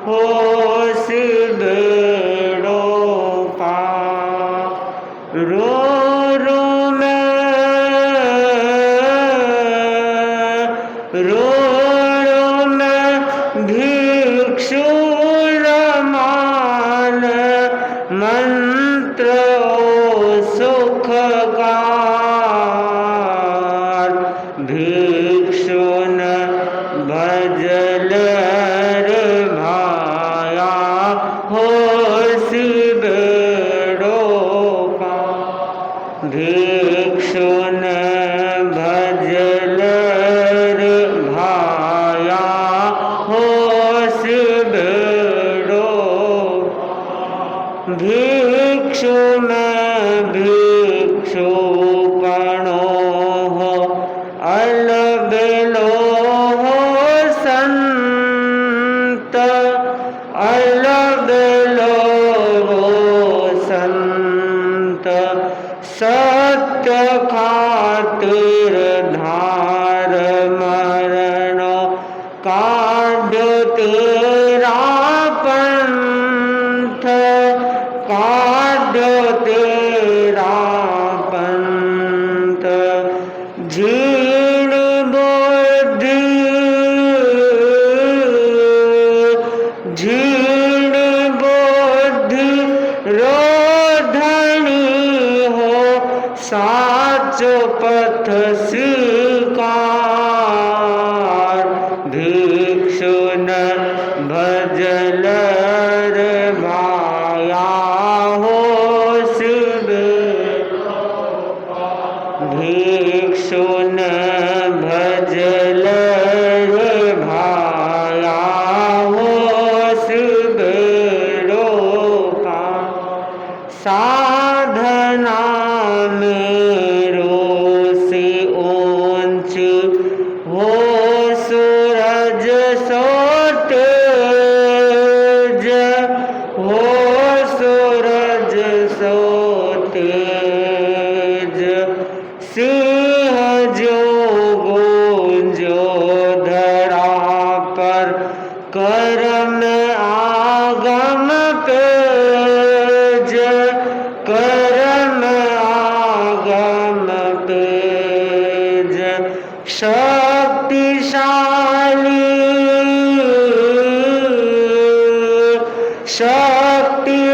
होश बेड़ो पार। रो रो मैं भिक्षु रमान मंत्र सुख कार। भिक्षु न भजल भाया होश बेड़ो पार। भिक्षु न भजल भाया होश बेड़ो। भिक्षु में भिक्षु पणो हो अलबेलो हो संत। अलबेलो हो संत सत्य खातिर धार मरण काढ़ तेरा पंथ। काढ़ तेरा पंथ। झीण बुद्धि झीण बुद्धि रोधनी हो साचो पथ स्वीकार। भिक्षु न भजल भाया होश बेड़ो पार। भिक्षु न भजल भाया होश बेड़ो पार। साधना मेरो से ऊंच हो सूरज सो तेज। हो सूरज सो तेज। सिंह जो गूंजो धरा पर कर्म आगम पेज। कर्म आगम पेज। शक्तिशाली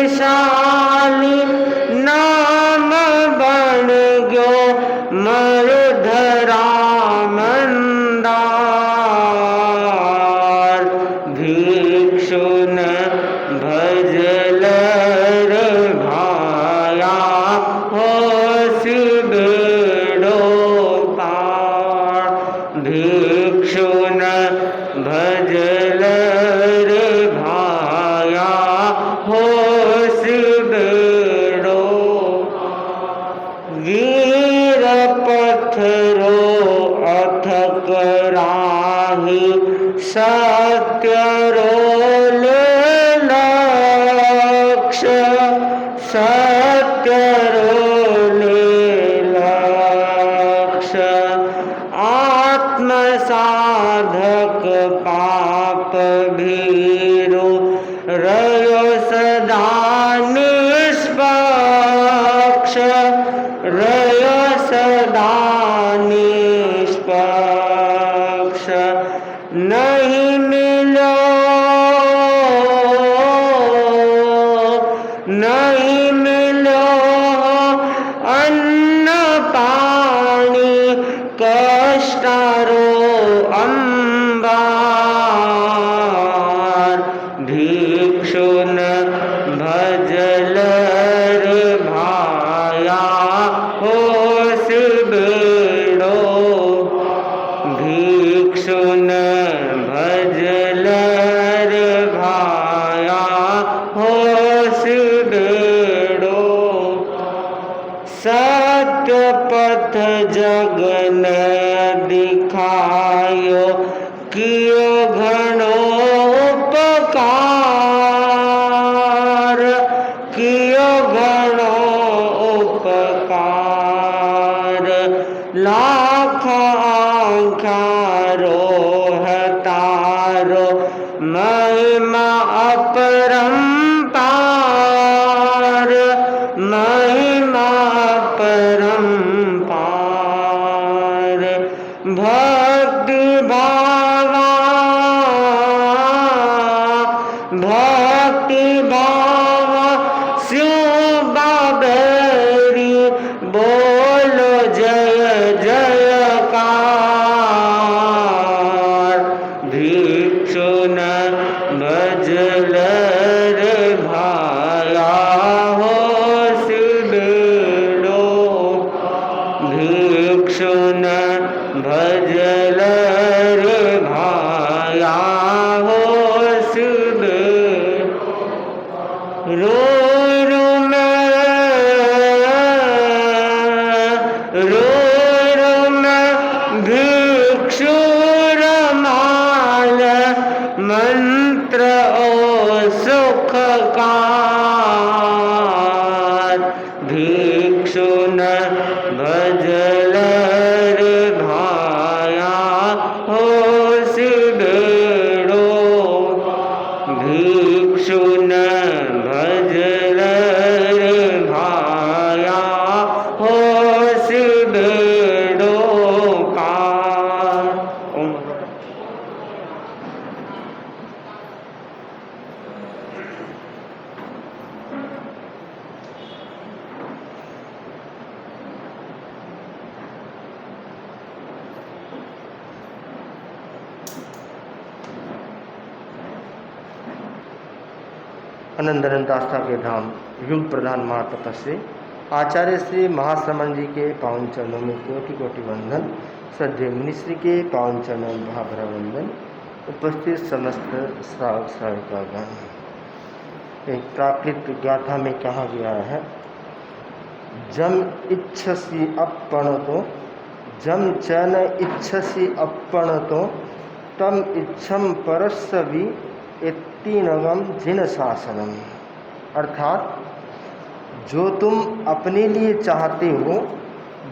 शक्तिशाली नाम बन गयो मरुधरा मंदार। भिक्षु न भजल भाया होश बेड़ो पार। भिक्षु न भजल भाया होश बेड़ो। वीर पत्थरो अथक राही सत्य रोल लक्ष्य। सत्य रोल लक्ष्य। आत्म साधक पाप भीरु रयो सदा निष्पक्ष। रयो सदा निष्पक्ष। नहीं मिलो नहीं मिलो अन्न पानी कष्टारो अंबार। भिक्षु न भजल भाया होश बेड़ो। भिक्षु न भजल भाया होश बेड़ो। सत्य पथ जगन दिखायो कियो घणो उपकार। कियो घणो उपकार। लाख आँखारो हतारो महिमा अपरंपार, महिमा अपरंपार। भक्ति भावा, भक्ति भावा स्यों बाबेरी, बोलो जय जयकार। भिक्षु न भजल रे भाया हो सिबेड़ो, भिक्षु न भजल रे भाया हो सिबेड़ो। रोय रो में, रोय रो में भिक्षु रमाल, मंत्र ओ सुख कार। भिक्षु न भजल रे भाया हो सिबेड़ो, भिक्षु न भजल रे भाया हो सिबेड़ो कार। ओम। अनंत अनंत आस्था के धाम युग प्रधान महातपस से आचार्य श्री महाश्रमण जी के पावन चरणों में कोटि कोटि वंदन। श्रद्धेय मुनिश्री के पावन चरणों में भाभरा वंदन। उपस्थित समस्त श्रावक श्राविकागण। एक प्राकृत गाथा में कहा गया है, जम इच्छसी अपणतो, जम चन इच्छसी अपणतो, तम इच्छम परस्वी इत्तीनगम जिन शासनम। अर्थात जो तुम अपने लिए चाहते हो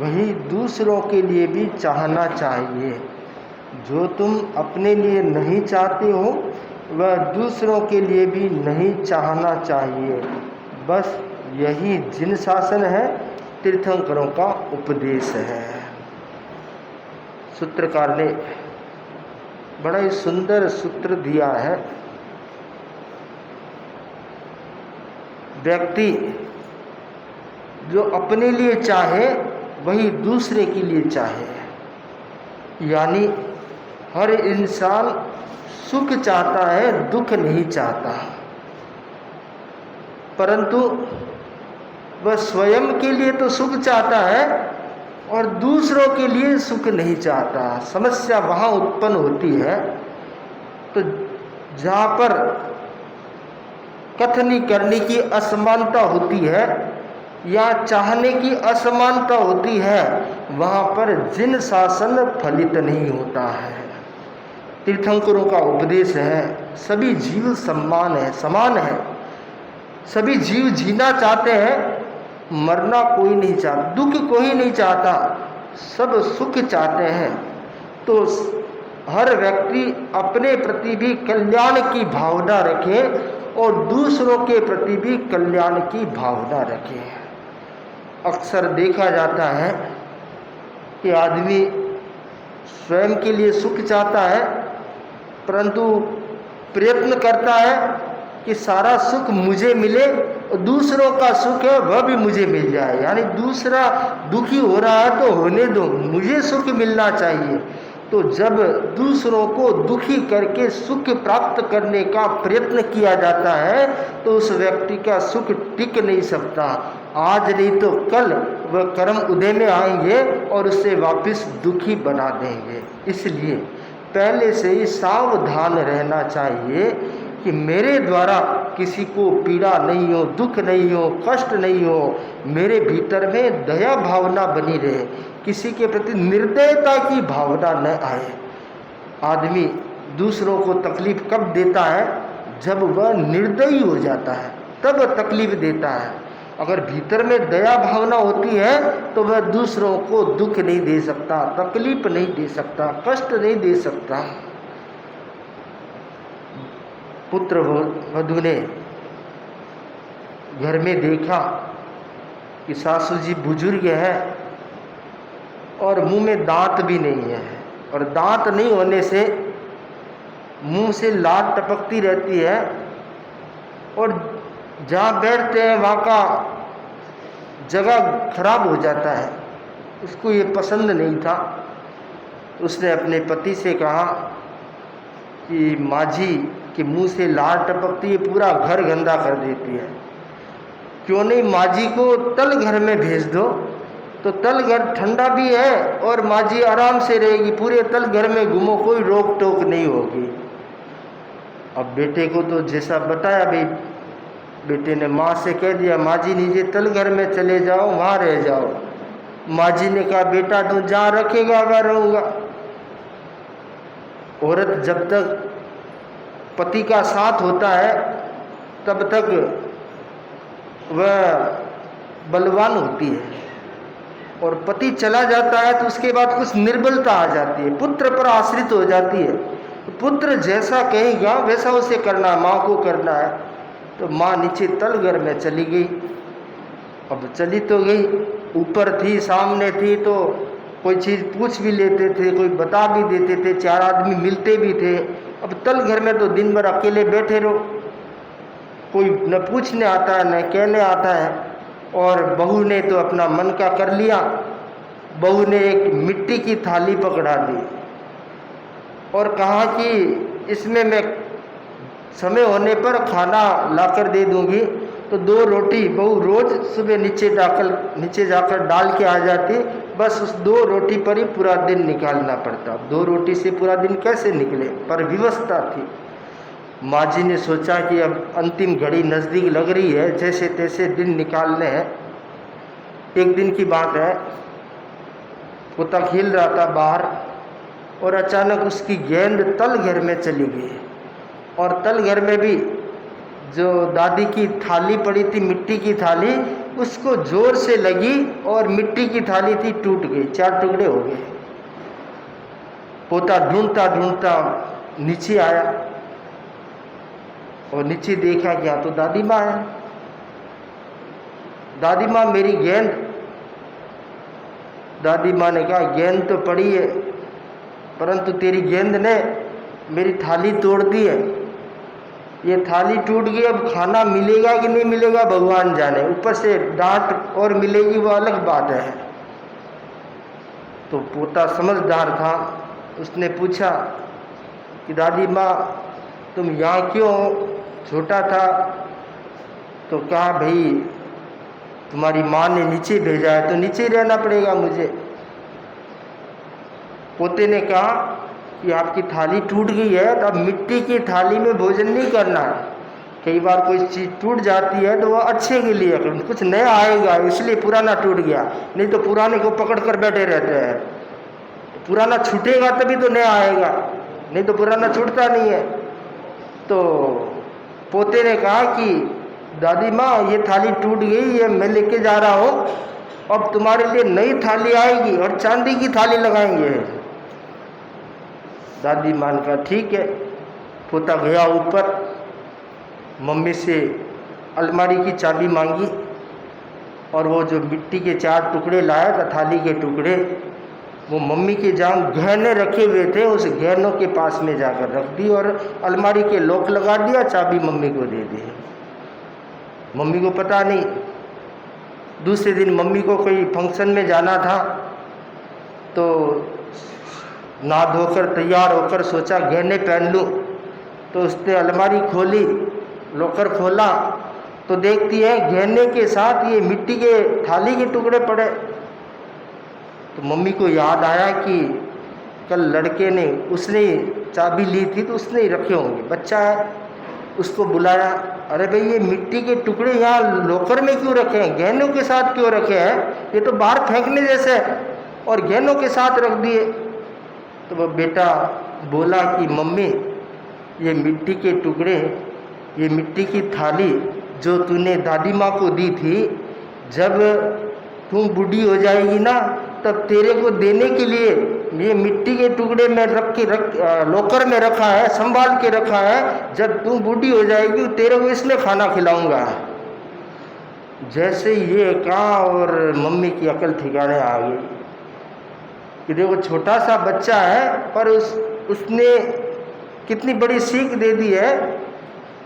वही दूसरों के लिए भी चाहना चाहिए, जो तुम अपने लिए नहीं चाहते हो वह दूसरों के लिए भी नहीं चाहना चाहिए। बस यही जिन शासन है, तीर्थंकरों का उपदेश है। सूत्रकार ने बड़ा ही सुंदर सूत्र दिया है। व्यक्ति जो अपने लिए चाहे वही दूसरे के लिए चाहे, यानी हर इंसान सुख चाहता है, दुख नहीं चाहता, परंतु वह स्वयं के लिए तो सुख चाहता है और दूसरों के लिए सुख नहीं चाहता। समस्या वहाँ उत्पन्न होती है। तो जहाँ पर कथनी करने की असमानता होती है या चाहने की असमानता होती है, वहाँ पर जिन शासन फलित नहीं होता है। तीर्थंकरों का उपदेश है, सभी जीव समान है, समान है। सभी जीव जीना चाहते हैं, मरना कोई नहीं चाहता, दुख कोई नहीं चाहता, सब सुख चाहते हैं। तो हर व्यक्ति अपने प्रति भी कल्याण की भावना रखे और दूसरों के प्रति भी कल्याण की भावना रखे। अक्सर देखा जाता है कि आदमी स्वयं के लिए सुख चाहता है, परंतु प्रयत्न करता है कि सारा सुख मुझे मिले और दूसरों का सुख है वह भी मुझे मिल जाए। यानी दूसरा दुखी हो रहा है तो होने दो, मुझे सुख मिलना चाहिए। तो जब दूसरों को दुखी करके सुख प्राप्त करने का प्रयत्न किया जाता है तो उस व्यक्ति का सुख टिक नहीं सकता। आज नहीं तो कल वह कर्म उदय में आएंगे और उसे वापस दुखी बना देंगे। इसलिए पहले से ही सावधान रहना चाहिए कि मेरे द्वारा किसी को पीड़ा नहीं हो, दुख नहीं हो, कष्ट नहीं हो। मेरे भीतर में दया भावना बनी रहे, किसी के प्रति निर्दयता की भावना न आए। आदमी दूसरों को तकलीफ कब देता है? जब वह निर्दयी हो जाता है, तब तकलीफ देता है। अगर भीतर में दया भावना होती है तो वह दूसरों को दुख नहीं दे सकता, तकलीफ नहीं दे सकता, कष्ट नहीं दे सकता। पुत्र वधू ने घर में देखा कि सासू जी बुजुर्ग है और मुंह में दांत भी नहीं है, और दांत नहीं होने से मुंह से लार टपकती रहती है, और जहाँ बैठते हैं वहाँ का जगह खराब हो जाता है। उसको ये पसंद नहीं था। उसने अपने पति से कहा कि माँ जी के मुँह से लार टपकती है, पूरा घर गंदा कर देती है, क्यों नहीं माँ जी को तल घर में भेज दो, तो तल घर ठंडा भी है और माँ जी आराम से रहेगी, पूरे तल घर में घूमो, कोई रोक टोक नहीं होगी। अब बेटे को तो जैसा बताया भाई, बेटे ने माँ से कह दिया माँ जी नीचे तल घर में चले जाओ, वहाँ रह जाओ। माँ जी ने कहा बेटा तू जहाँ रखेगा वहाँ रहूँगा। औरत जब तक पति का साथ होता है तब तक वह बलवान होती है, और पति चला जाता है तो उसके बाद कुछ निर्बलता आ जाती है, पुत्र पर आश्रित हो जाती है। पुत्र जैसा कहेगा वैसा उसे करना है, माँ को करना है। तो माँ नीचे तल घर में चली गई। अब चली तो गई, ऊपर थी, सामने थी, तो कोई चीज़ पूछ भी लेते थे, कोई बता भी देते थे, चार आदमी मिलते भी थे। अब तल घर में तो दिन भर अकेले बैठे रहो, कोई न पूछने आता है न कहने आता है। और बहू ने तो अपना मन का कर लिया। बहू ने एक मिट्टी की थाली पकड़ा दी और कहा कि इसमें मैं समय होने पर खाना लाकर दे दूंगी। तो 2 रोटी बहू रोज सुबह नीचे जाकर डाल के आ जाती। बस उस 2 रोटी पर ही पूरा दिन निकालना पड़ता। 2 रोटी से पूरा दिन कैसे निकले, पर व्यवस्था थी। माँ जी ने सोचा कि अब अंतिम घड़ी नज़दीक लग रही है, जैसे तैसे दिन निकालने हैं। एक दिन की बात है, पोता खेल रहा था बाहर और अचानक उसकी गेंद तल घर में चली गई, और तल घर में भी जो दादी की थाली पड़ी थी, मिट्टी की थाली, उसको जोर से लगी और मिट्टी की थाली थी टूट गई, 4 टुकड़े हो गए। पोता ढूंढता ढूंढता नीचे आया और नीचे देखा क्या तो दादी माँ है। दादी माँ मेरी गेंद। दादी माँ ने कहा गेंद तो पड़ी है, परंतु तेरी गेंद ने मेरी थाली तोड़ दी है। ये थाली टूट गई, अब खाना मिलेगा कि नहीं मिलेगा भगवान जाने, ऊपर से डांट और मिलेगी वो अलग बात है। तो पोता समझदार था, उसने पूछा कि दादी माँ तुम यहाँ क्यों हो? छोटा था तो कहा भाई तुम्हारी माँ ने नीचे भेजा है तो नीचे ही रहना पड़ेगा मुझे। पोते ने कहा कि आपकी थाली टूट गई है तो अब मिट्टी की थाली में भोजन नहीं करना है। कई बार कोई चीज़ टूट जाती है तो वह अच्छे के लिए, कुछ नया आएगा इसलिए पुराना टूट गया, नहीं तो पुराने को पकड़ कर बैठे रहते हैं। पुराना छूटेगा तभी तो नया आएगा, नहीं तो पुराना छूटता नहीं है। तो पोते ने कहा कि दादी माँ ये थाली टूट गई, ये मैं लेके जा रहा हूँ, अब तुम्हारे लिए नई थाली आएगी और चांदी की थाली लगाएंगे। दादी माँ ने कहा ठीक है। पोता गया ऊपर, मम्मी से अलमारी की चाबी मांगी और वो जो मिट्टी के 4 टुकड़े लाया था, थाली के टुकड़े, वो मम्मी के जहाँ गहने रखे हुए थे उस गहनों के पास में जाकर रख दी और अलमारी के लॉक लगा दिया, चाबी मम्मी को दे दी। मम्मी को पता नहीं। दूसरे दिन मम्मी को कोई फंक्शन में जाना था तो नहा धोकर तैयार होकर सोचा गहने पहन लूँ, तो उसने अलमारी खोली, लॉकर खोला तो देखती है गहने के साथ ये मिट्टी के थाली के टुकड़े पड़े। तो मम्मी को याद आया कि कल लड़के ने, उसने चाबी ली थी तो उसने ही रखे होंगे, बच्चा है। उसको बुलाया, अरे भाई ये मिट्टी के टुकड़े यहाँ लॉकर में क्यों रखे हैं, गहनों के साथ क्यों रखे हैं, ये तो बाहर फेंकने जैसे है, और गहनों के साथ रख दिए। तो वह बेटा बोला कि मम्मी ये मिट्टी के टुकड़े, ये मिट्टी की थाली जो तूने दादी माँ को दी थी, जब तुम बूढ़ी हो जाएगी ना तब तेरे को देने के लिए ये मिट्टी के टुकड़े में लॉकर में रखा है, संभाल के रखा है, जब तू बूढ़ी हो जाएगी तेरे को इसमें खाना खिलाऊंगा। जैसे ये कहा और मम्मी की अकल ठिकाने आ गई कि देखो छोटा सा बच्चा है, पर उसने कितनी बड़ी सीख दे दी है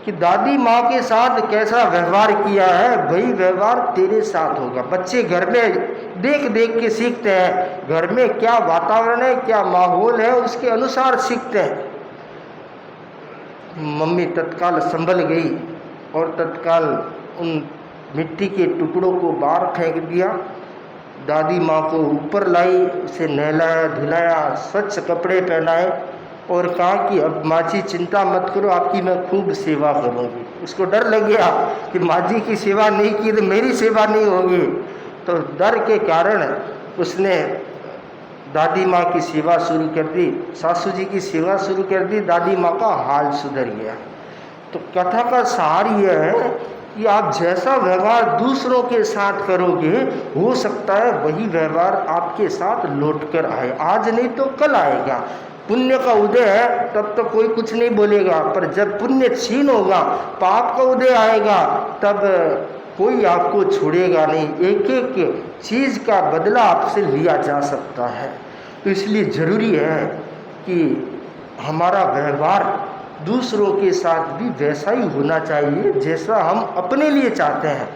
कि दादी माँ के साथ कैसा व्यवहार किया है वही व्यवहार तेरे साथ होगा। बच्चे घर में देख देख के सीखते हैं, घर में क्या वातावरण है, क्या माहौल है, उसके अनुसार सीखते हैं। मम्मी तत्काल संभल गई और तत्काल उन मिट्टी के टुकड़ों को बाहर फेंक दिया। दादी माँ को ऊपर लाई, उसे नहलाया धुलाया, स्वच्छ कपड़े पहनाए और कहा कि अब माँ जी चिंता मत करो, आपकी मैं खूब सेवा करूँगी। उसको डर लग गया कि माँ जी की सेवा नहीं की तो मेरी सेवा नहीं होगी, तो डर के कारण उसने दादी माँ की सेवा शुरू कर दी, सासू जी की सेवा शुरू कर दी। दादी माँ का हाल सुधर गया। तो कथा का सार यह है कि आप जैसा व्यवहार दूसरों के साथ करोगे, हो सकता है वही व्यवहार आपके साथ लौट कर आए। आज नहीं तो कल आएगा। पुण्य का उदय है तब तो कोई कुछ नहीं बोलेगा, पर जब पुण्य क्षीण होगा, पाप का उदय आएगा, तब कोई आपको छोड़ेगा नहीं। एक एक चीज़ का बदला आपसे लिया जा सकता है। तो इसलिए ज़रूरी है कि हमारा व्यवहार दूसरों के साथ भी वैसा ही होना चाहिए जैसा हम अपने लिए चाहते हैं।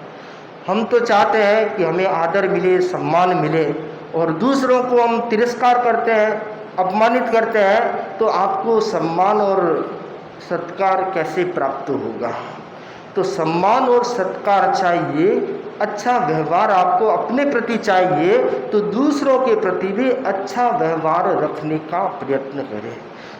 हम तो चाहते हैं कि हमें आदर मिले, सम्मान मिले, और दूसरों को हम तिरस्कार करते हैं, अपमानित करते हैं, तो आपको सम्मान और सत्कार कैसे प्राप्त होगा। तो सम्मान और सत्कार चाहिए, अच्छा व्यवहार आपको अपने प्रति चाहिए, तो दूसरों के प्रति भी अच्छा व्यवहार रखने का प्रयत्न करें।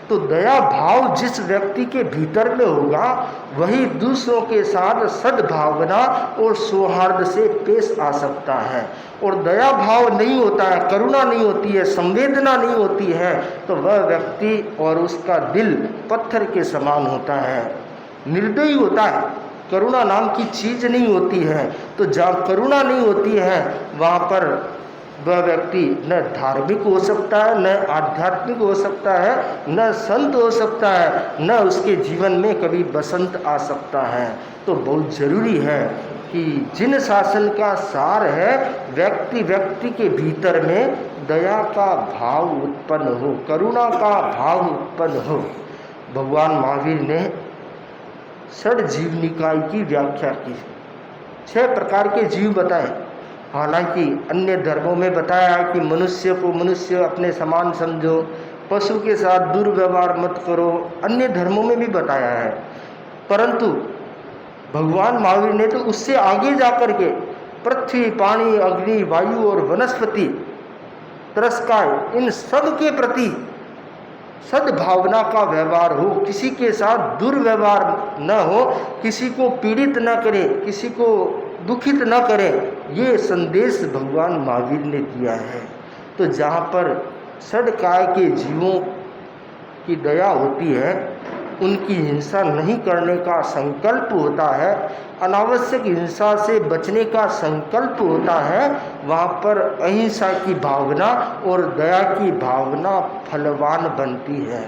तो दया भाव जिस व्यक्ति के भीतर में होगा वही दूसरों के साथ सद्भावना और सौहार्द से पेश आ सकता है। और दया भाव नहीं होता है, करुणा नहीं होती है, संवेदना नहीं होती है, तो वह व्यक्ति और उसका दिल पत्थर के समान होता है, निर्दयी होता है। करुणा नाम की चीज़ नहीं होती है। तो जहाँ करुणा नहीं होती है वहाँ पर वह व्यक्ति न धार्मिक हो सकता है, न आध्यात्मिक हो सकता है, न संत हो सकता है, न उसके जीवन में कभी बसंत आ सकता है। तो बहुत ज़रूरी है कि जिन शासन का सार है व्यक्ति व्यक्ति के भीतर में दया का भाव उत्पन्न हो, करुणा का भाव उत्पन्न हो। भगवान महावीर ने षड जीव निकाय की व्याख्या की, 6 प्रकार के जीव बताए। हालांकि अन्य धर्मों में बताया कि मनुष्य को मनुष्य अपने समान समझो, पशु के साथ दुर्व्यवहार मत करो, अन्य धर्मों में भी बताया है। परंतु भगवान महावीर ने तो उससे आगे जाकर के पृथ्वी, पानी, अग्नि, वायु और वनस्पति, तिरस्कार, इन सब के प्रति सद्भावना का व्यवहार हो, किसी के साथ दुर्व्यवहार न हो, किसी को पीड़ित न करे, किसी को दुखित न करे, ये संदेश भगवान महावीर ने दिया है। तो जहाँ पर षडकाय के जीवों की दया होती है, उनकी हिंसा नहीं करने का संकल्प होता है, अनावश्यक हिंसा से बचने का संकल्प होता है, वहाँ पर अहिंसा की भावना और दया की भावना फलवान बनती है।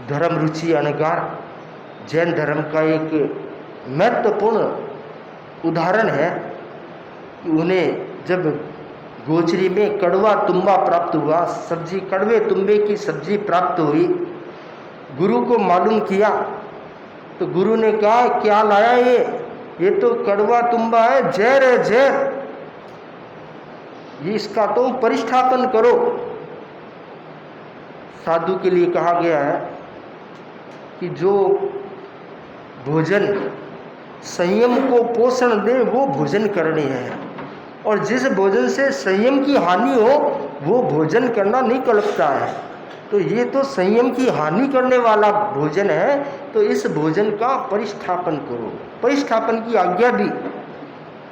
धर्म रुचि अनुसार जैन धर्म का एक महत्वपूर्ण उदाहरण है कि उन्हें जब गोचरी में कड़वा तुम्बा प्राप्त हुआ, सब्जी कड़वे तुम्बे की सब्जी प्राप्त हुई, गुरु को मालूम किया तो गुरु ने कहा क्या लाया ये तो कड़वा तुम्बा है, जहर है, जहर, ये इसका तो परिष्ठापन करो। साधु के लिए कहा गया है कि जो भोजन संयम को पोषण दे वो भोजन करनी है, और जिस भोजन से संयम की हानि हो वो भोजन करना नहीं कल्पता है। तो ये तो संयम की हानि करने वाला भोजन है, तो इस भोजन का परिष्ठापन करो। परिष्ठापन की आज्ञा दी।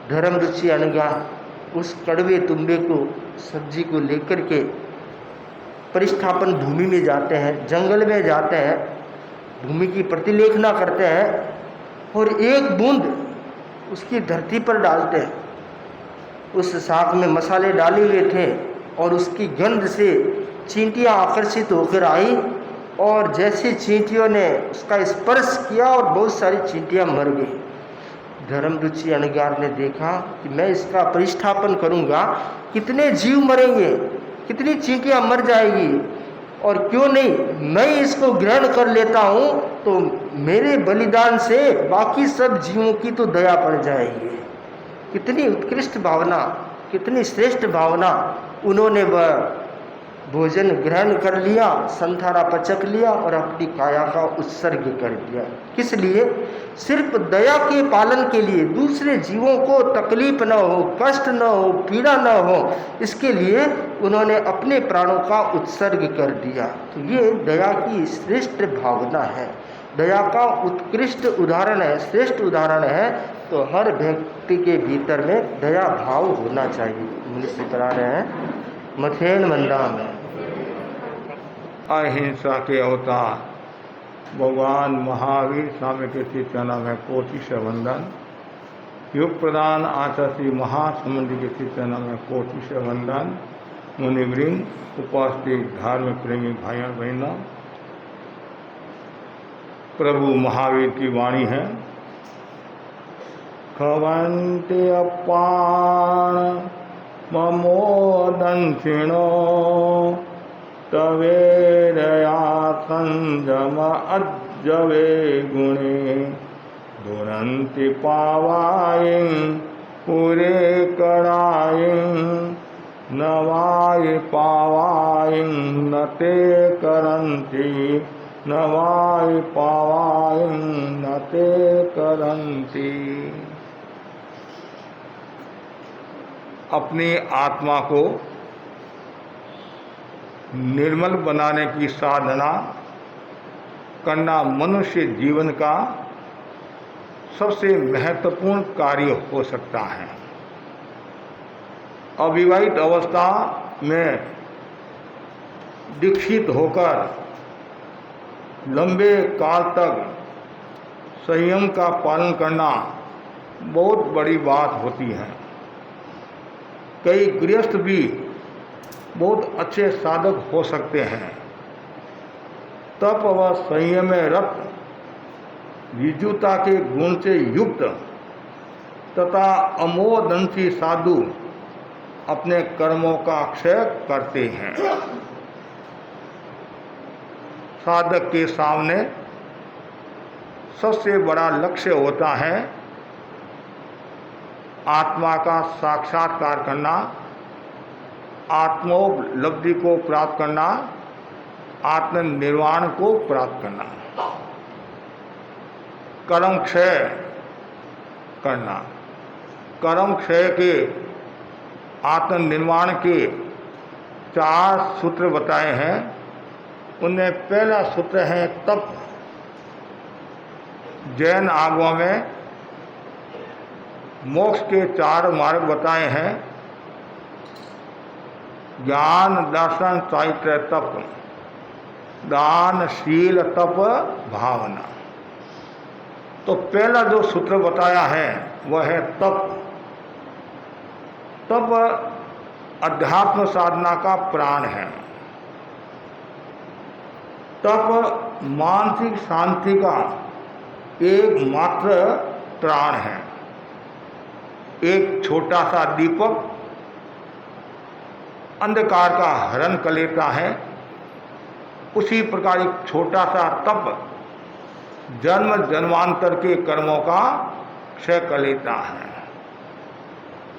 धर्म रुचि अनुसार उस कड़वे तुम्बे को, सब्जी को लेकर के परिष्ठापन भूमि में जाते हैं, जंगल में जाते हैं, भूमि की प्रतिलेखना करते हैं और एक बूंद उसकी धरती पर डालते हैं। उस साग में मसाले डाले हुए थे और उसकी गंध से चींटियाँ आकर्षित होकर आई और जैसे चींटियों ने उसका स्पर्श किया और बहुत सारी चींटियाँ मर गई। धर्मरुचि अनगार ने देखा कि मैं इसका प्रतिष्ठापन करूँगा, कितने जीव मरेंगे, कितनी चींटियाँ मर जाएगी, और क्यों नहीं मैं इसको ग्रहण कर लेता हूँ, तो मेरे बलिदान से बाकी सब जीवों की तो दया पड़ जाएगी। कितनी उत्कृष्ट भावना, कितनी श्रेष्ठ भावना। उन्होंने वह भोजन ग्रहण कर लिया, संथारा पचक लिया और अपनी काया का उत्सर्ग कर दिया। किस लिए? सिर्फ दया के पालन के लिए, दूसरे जीवों को तकलीफ न हो, कष्ट न हो, पीड़ा न हो, इसके लिए उन्होंने अपने प्राणों का उत्सर्ग कर दिया। तो ये दया की श्रेष्ठ भावना है, दया का उत्कृष्ट उदाहरण है, श्रेष्ठ उदाहरण है। तो हर व्यक्ति के भीतर में दया भाव होना चाहिए। मनुष्य करा रहे हैं मथेन मंदा में अहिंसा के अवतार भगवान महावीर स्वामी के श्री चरणों में कोटि से वंदन। युग प्रदान आचार्य श्री महासमुंद के श्री चरणों में कोटि से वंदन। मुनिवृंद, उपस्थित धार्मिक प्रेमी भाइयों बहनों, प्रभु महावीर की वाणी है, खवंते अपान ममोदंक्षिणो तवेरया संजम अज्जवे गुणे दुरंति पावायं पुरे कड़ायं नवाय पावायं नते करन्ति नवाय पावायं नते करन्ति। अपनी आत्मा को निर्मल बनाने की साधना करना मनुष्य जीवन का सबसे महत्वपूर्ण कार्य हो सकता है। अविवाहित अवस्था में दीक्षित होकर लंबे काल तक संयम का पालन करना बहुत बड़ी बात होती है। कई गृहस्थ भी बहुत अच्छे साधक हो सकते हैं। तप व संयम में रत, विजुता के गुण से युक्त तथा अमोदंशी साधु अपने कर्मों का क्षय करते हैं। साधक के सामने सबसे बड़ा लक्ष्य होता है आत्मा का साक्षात्कार करना, आत्मोपलब्धि को प्राप्त करना, आत्मनिर्वाण को प्राप्त करना, कर्म क्षय करना। कर्म क्षय के आत्मनिर्वाण के 4 सूत्र बताए हैं। उनमें पहला सूत्र है तप। जैन आगमों में मोक्ष के 4 मार्ग बताए हैं, ज्ञान, दर्शन, चारित्र, तप, दान, शील, तप, भावना। तो पहला जो सूत्र बताया है वह है तप। तप अध्यात्म साधना का प्राण है। तप मानसिक शांति का एकमात्र त्राण है। एक छोटा सा दीपक अंधकार का हरण कर लेता है, उसी प्रकार एक छोटा सा तप जन्म जन्मांतर के कर्मों का क्षय कर लेता है।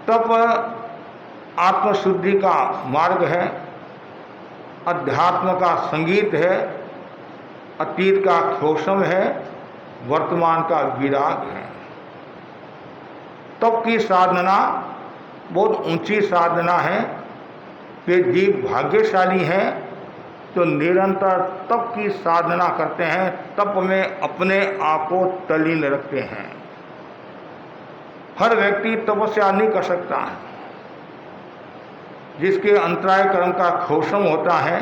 तप आत्मशुद्धि का मार्ग है, अध्यात्म का संगीत है, अतीत का क्षोषम है, वर्तमान का विराग है। तप की साधना बहुत ऊंची साधना है। वे जीव भाग्यशाली हैं जो निरंतर तप की साधना करते हैं, तप में अपने आप को तल्लीन रखते हैं। हर व्यक्ति तपस्या नहीं कर सकता है। जिसके अंतराय कर्म का क्षोषम होता है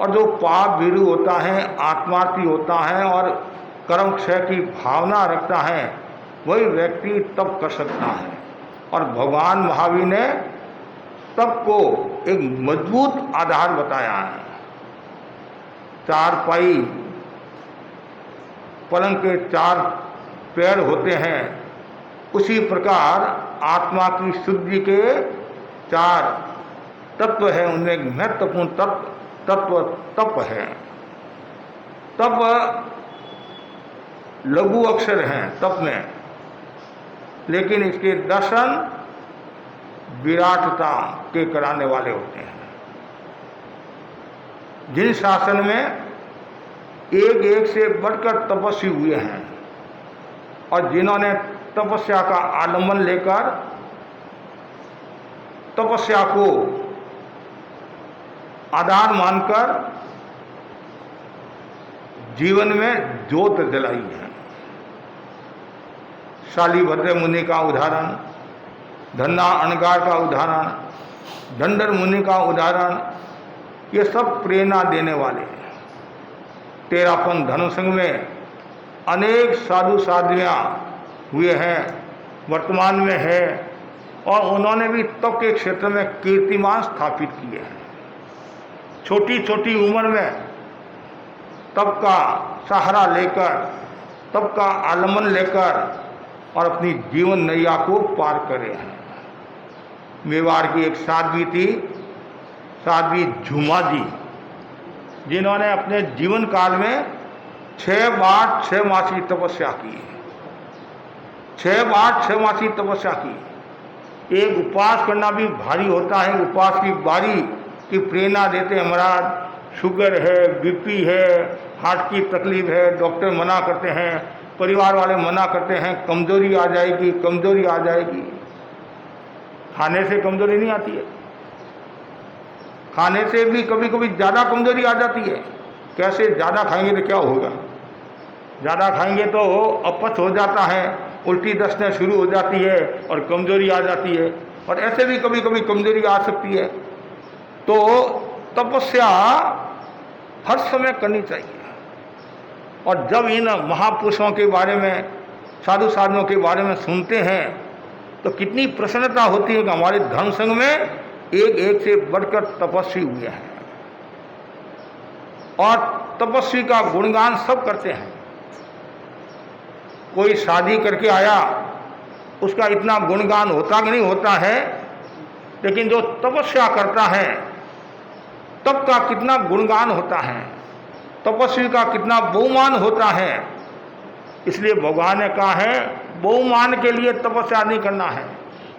और जो पाप भीरु होता है, आत्मार्थी होता है और कर्म क्षय की भावना रखता है, वही व्यक्ति तप कर सकता है। और भगवान महावीर ने तप को एक मजबूत आधार बताया है। चारपाई पलंग के 4 पैर होते हैं, उसी प्रकार आत्मा की शुद्धि के 4 तत्व हैं। उनमें एक महत्वपूर्ण तत्व तप है। तप लघु अक्षर हैं तप में, लेकिन इसके दर्शन विराटता के कराने वाले होते हैं। जिन शासन में एक एक से बढ़कर तपस्वी हुए हैं और जिन्होंने तपस्या का आलम्बन लेकर तपस्या को आधार मानकर जीवन में ज्योत जलाई है। शालिभद्र मुनि का उदाहरण, धन्ना अणगार का उदाहरण, दंडर मुनि का उदाहरण, ये सब प्रेरणा देने वाले हैं। तेरापन धर्म संघ में अनेक साधु साध्वियाँ हुए हैं, वर्तमान में है, और उन्होंने भी तप के क्षेत्र में कीर्तिमान स्थापित किए हैं। छोटी छोटी उम्र में तप का सहारा लेकर, तप का आलम्बन लेकर और अपनी जीवन नैया को पार करे हैं। मेवाड़ की एक साध्वी थी, साध्वी झूमा जी, जिन्होंने अपने जीवन काल में 6 बार 6 मासी तपस्या की। 6 बार 6 मासी तपस्या की। एक उपवास करना भी भारी होता है। उपवास की बारी की प्रेरणा देते हैं, महाराज शुगर है, बीपी है, हार्ट की तकलीफ है, डॉक्टर मना करते हैं, परिवार वाले मना करते हैं, कमजोरी आ जाएगी, कमजोरी आ जाएगी। खाने से कमजोरी नहीं आती है, खाने से भी कभी कभी ज़्यादा कमजोरी आ जाती है। कैसे? ज़्यादा खाएंगे तो क्या होगा? ज़्यादा खाएंगे तो अपच हो जाता है, उल्टी दस्तने शुरू हो जाती है और कमजोरी आ जाती है, और ऐसे भी कभी कभी कमजोरी आ सकती है। तो तपस्या हर समय करनी चाहिए। और जब इन महापुरुषों के बारे में, साधु साधुओं के बारे में सुनते हैं तो कितनी प्रसन्नता होती है कि हमारे धर्म संघ में एक एक से बढ़कर तपस्वी हुए हैं, और तपस्वी का गुणगान सब करते हैं। कोई शादी करके आया, उसका इतना गुणगान होता कि नहीं होता है, लेकिन जो तपस्या करता है तब का कितना गुणगान होता है, तपस्वी का कितना बहुमान होता है। इसलिए भगवान ने कहा है, बहुमान के लिए तपस्या नहीं करना है,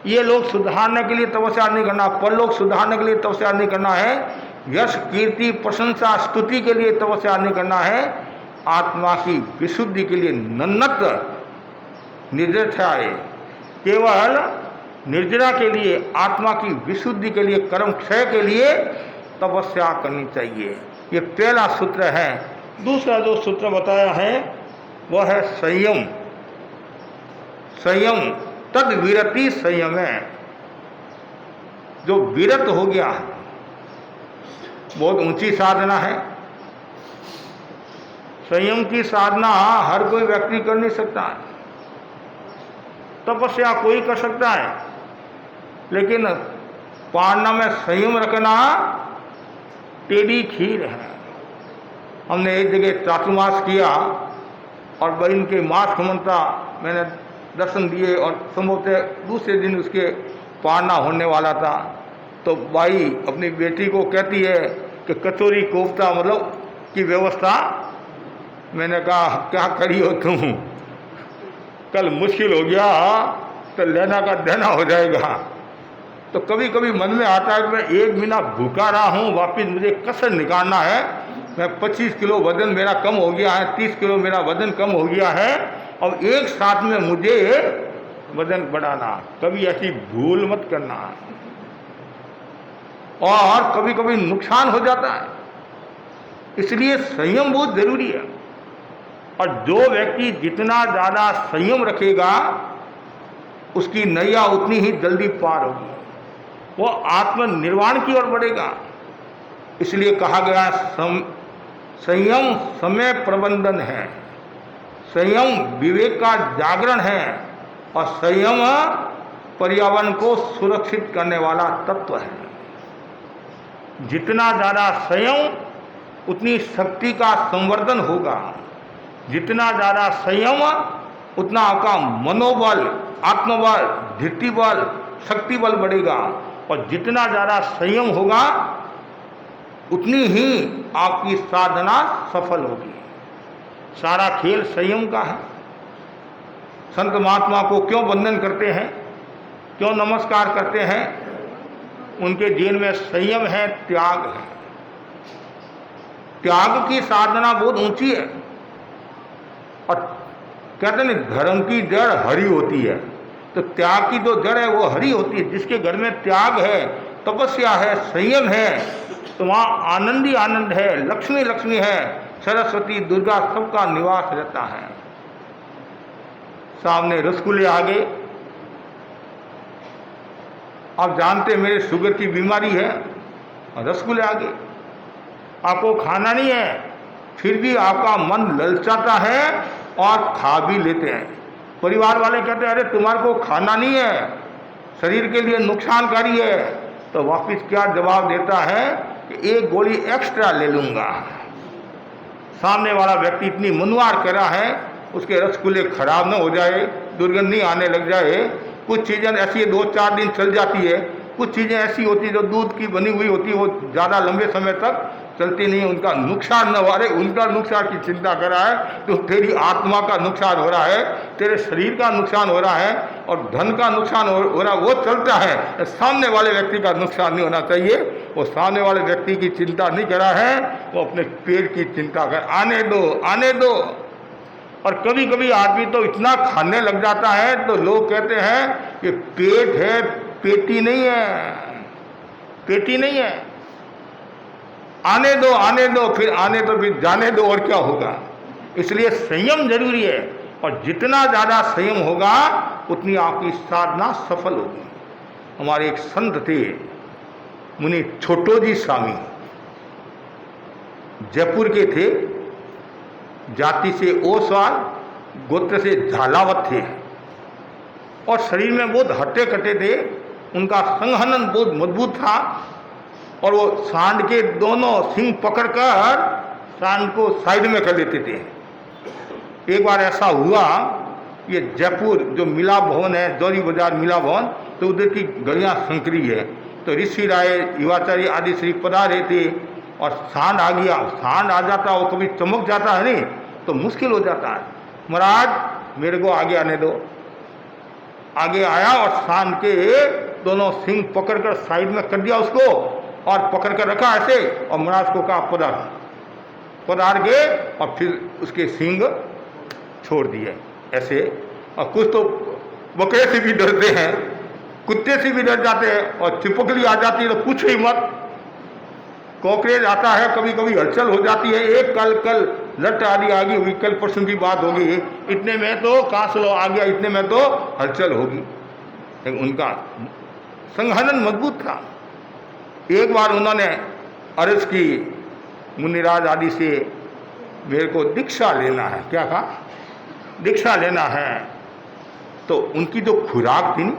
ये लोग सुधारने के लिए तपस्या नहीं करना, परलोक सुधारने के लिए तपस्या नहीं करना है, यश कीर्ति प्रशंसा स्तुति के लिए तपस्या नहीं करना है, आत्मा की विशुद्धि के लिए नन्नत निर्जराय, केवल निर्जरा के लिए, आत्मा की विशुद्धि के लिए, कर्म क्षय के लिए तपस्या करनी चाहिए। ये पहला सूत्र है। दूसरा जो सूत्र बताया है वह है संयम। संयम तद विरति संयम है। जो विरत हो गया है, बहुत ऊंची साधना है। संयम की साधना हर कोई व्यक्ति कर नहीं सकता है। तपस्या कोई कर सकता है, लेकिन पारना में संयम रखना टेढ़ी खीर है। हमने एक जगह चातुर्मास किया और बहन के मास खमनता मैंने दर्शन दिए, और संभवतः दूसरे दिन उसके पारना होने वाला था। तो बाई अपनी बेटी को कहती है कि कचौरी कोफ्ता मतलब की व्यवस्था। मैंने कहा क्या करी हो तुम, कल मुश्किल हो गया तो लेना का देना हो जाएगा। तो कभी कभी मन में आता है कि मैं 1 महीना भूखा रहा हूँ, वापिस मुझे कसर निकालना है। मैं 25 किलो वजन मेरा कम हो गया है, 30 किलो मेरा वजन कम हो गया है, और एक साथ में मुझे वजन बढ़ाना। कभी ऐसी भूल मत करना। और कभी कभी नुकसान हो जाता है, इसलिए संयम बहुत जरूरी है। और जो व्यक्ति जितना ज़्यादा संयम रखेगा, उसकी नैया उतनी ही जल्दी पार होगी, वो आत्मनिर्वाण की ओर बढ़ेगा। इसलिए कहा गया संयम समय प्रबंधन है, संयम विवेक का जागरण है, और संयम पर्यावरण को सुरक्षित करने वाला तत्व है। जितना ज़्यादा संयम उतनी शक्ति का संवर्धन होगा, जितना ज़्यादा संयम उतना आपका मनोबल, आत्मबल, धृति बल, शक्ति बल बढ़ेगा, और जितना ज़्यादा संयम होगा उतनी ही आपकी साधना सफल होगी। सारा खेल संयम का है। संत महात्मा को क्यों वंदन करते हैं, क्यों नमस्कार करते हैं? उनके जीवन में संयम है, त्याग है। त्याग की साधना बहुत ऊंची है। और कहते हैं धर्म की जड़ हरि होती है, तो त्याग की जो जड़ है वो हरि होती है। जिसके घर में त्याग है, तपस्या है, संयम है, तो वहाँ आनंद ही आनंद है, लक्ष्मी लक्ष्मी है, सरस्वती दुर्गा सबका निवास रहता है। सामने रसगुल्ले आ गए। आप जानते मेरे शुगर की बीमारी है, और रसगुल्ले आ गए। आपको खाना नहीं है, फिर भी आपका मन ललचाता है और खा भी लेते हैं। परिवार वाले कहते हैं अरे तुम्हारे को खाना नहीं है, शरीर के लिए नुकसानकारी है, तो वापिस क्या जवाब देता है कि एक गोली एक्स्ट्रा ले लूँगा। सामने वाला व्यक्ति इतनी मुनवार कर रहा है, उसके रसगुल्ले खराब न हो जाए, दुर्गंधी आने लग जाए। कुछ चीज़ें ऐसी 2-4 दिन चल जाती है, कुछ चीज़ें ऐसी होती है जो दूध की बनी हुई होती है, वो ज़्यादा लंबे समय तक चलती नहीं, उनका नुकसान न हो रहे, उनका नुकसान की चिंता कर रहा है, तो तेरी आत्मा का नुकसान हो रहा है, तेरे शरीर का नुकसान हो रहा है, और धन का नुकसान हो रहा है, वो चलता है। सामने वाले व्यक्ति का नुकसान नहीं होना चाहिए। वो सामने वाले व्यक्ति की चिंता नहीं कर रहा है, वो अपने पेट की चिंता कर, आने दो आने दो। और कभी कभी आदमी तो इतना खाने लग जाता है तो लोग कहते हैं कि पेट है, पेटी नहीं है, पेटी नहीं है, आने दो, फिर आने दो, फिर जाने दो, और क्या होगा। इसलिए संयम जरूरी है, और जितना ज़्यादा संयम होगा उतनी आपकी साधना सफल होगी। हमारे एक संत थे, मुनि छोटोजी स्वामी, जयपुर के थे, जाति से ओसवाल, गोत्र से झालावत थे, और शरीर में बहुत हट्टे कट्टे थे। उनका संघनन बहुत मजबूत था, और वो सांड के दोनों सिंग पकड़कर सांड को साइड में कर लेते थे। एक बार ऐसा हुआ, ये जयपुर जो मिला भवन है, जौरी बाजार मिला भवन, तो उधर की गलियां संकरी है, तो ऋषि राय, युवाचार्य आदि श्री पधारे थे, और सांड आ गया। सांड आ जाता, वो कभी चमक जाता है नहीं, तो मुश्किल हो जाता है। महाराज मेरे को आगे आने दो। आगे आया और सांड के दोनों सिंग पकड़कर साइड में कर दिया उसको, और पकड़ कर रखा ऐसे, और महाराज को कहा पधार गए, और फिर उसके सिंग छोड़ दिए ऐसे। और कुछ तो बकरे से भी डरते हैं, कुत्ते से भी डर जाते हैं, और चिपकली आ जाती है तो पूछो ही मत। कॉकरेज आता है, कभी कभी हलचल हो जाती है। एक कल लट आदि आ गई हुई, कल परसों की बात होगी, इतने में तो कांसलो आ गया, इतने में तो हलचल होगी। लेकिन उनका संघनन मजबूत था। एक बार उन्होंने अर्ज की मुनिराज आदि से, मेरे को दीक्षा लेना है। क्या कहा? दीक्षा लेना है। तो उनकी जो खुराक थी,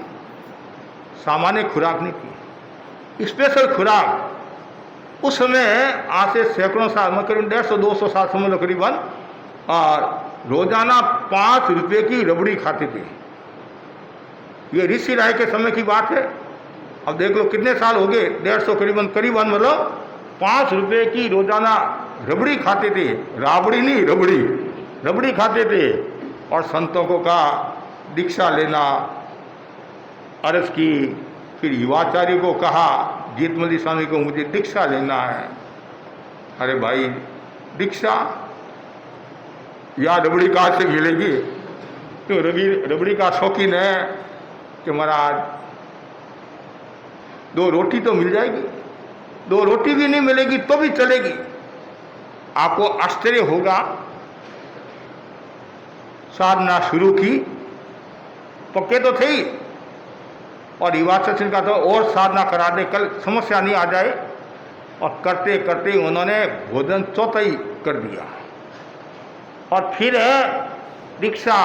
सामान्य खुराक नहीं थी, स्पेशल खुराक। उस समय आज से सैकड़ों साल में, करीब 150-200 साल समझ लो करीबन, और रोजाना 5 रुपये की रबड़ी खाते थे। ये ऋषि राय के समय की बात है। अब देख लो कितने साल हो गए, 150 करीबन मतलब 5 रुपये की रोजाना रबड़ी खाते थे। राबड़ी नहीं, रबड़ी खाते थे। और संतों को कहा दीक्षा लेना, अर्ज की। फिर युवाचार्य को कहा, जीतमती स्वामी को, मुझे दीक्षा लेना है। अरे भाई दीक्षा या रबड़ी कहाँ से मिलेगी? क्यों रबड़ी का शौकीन है कि महाराज 2 रोटी तो मिल जाएगी, 2 रोटी भी नहीं मिलेगी तो भी चलेगी। आपको आश्चर्य होगा। साधना शुरू की, पक्के तो थे ही, और युवाचार्य का तो और साधना करा दे, कल समस्या नहीं आ जाए। और करते करते उन्होंने भोजन चौथाई कर दिया, और फिर दीक्षा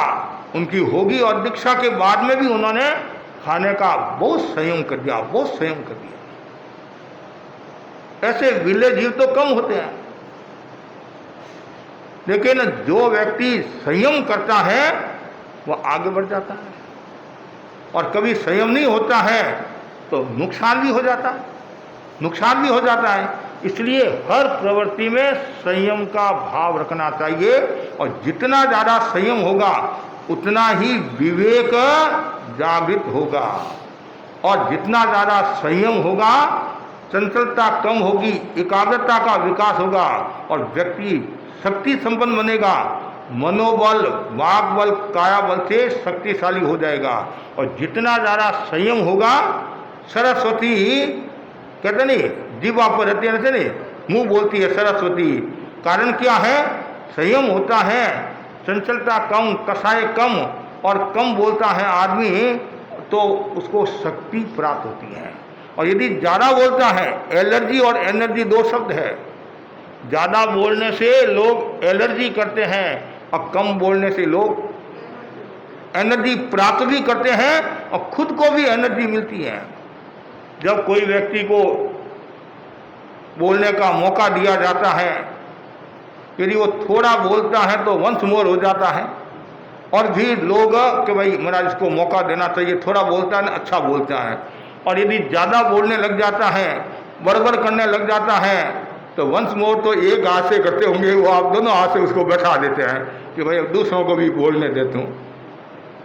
उनकी होगी। और दीक्षा के बाद में भी उन्होंने खाने का बहुत संयम कर दिया, बहुत संयम कर दिया। ऐसे विरले जीव तो कम होते हैं, लेकिन जो व्यक्ति संयम करता है वह आगे बढ़ जाता है। और कभी संयम नहीं होता है तो नुकसान भी हो जाता है, नुकसान भी हो जाता है। इसलिए हर प्रवृत्ति में संयम का भाव रखना चाहिए, और जितना ज़्यादा संयम होगा उतना ही विवेक जागृत होगा, और जितना ज़्यादा संयम होगा चंचलता कम होगी, एकाग्रता का विकास होगा, और व्यक्ति शक्ति संपन्न बनेगा। मनोबल, वाक बल, काया बल से शक्तिशाली हो जाएगा। और जितना ज़्यादा संयम होगा, सरस्वती कहते नहीं जीवा पर रहती है, ऐसे नहीं मुंह बोलती है सरस्वती। कारण क्या है? संयम होता है, चंचलता कम, कसाय कम, और कम बोलता है आदमी तो उसको शक्ति प्राप्त होती है। और यदि ज़्यादा बोलता है, एलर्जी और एनर्जी दो शब्द है, ज़्यादा बोलने से लोग एलर्जी करते हैं और कम बोलने से लोग एनर्जी प्राप्त भी करते हैं और खुद को भी एनर्जी मिलती है। जब कोई व्यक्ति को बोलने का मौका दिया जाता है, यदि वो थोड़ा बोलता है तो वंस मोर हो जाता है, और भी लोग कि भाई महाराज इसको मौका देना चाहिए, थोड़ा बोलता है ना, अच्छा बोलता है। और यदि ज़्यादा बोलने लग जाता है, बड़बड़ करने लग जाता है, तो वंस मोर तो एक हाथ से करते होंगे, वो आप दोनों हाथ से उसको बैठा देते हैं कि भाई अब दूसरों को भी बोलने देता हूँ।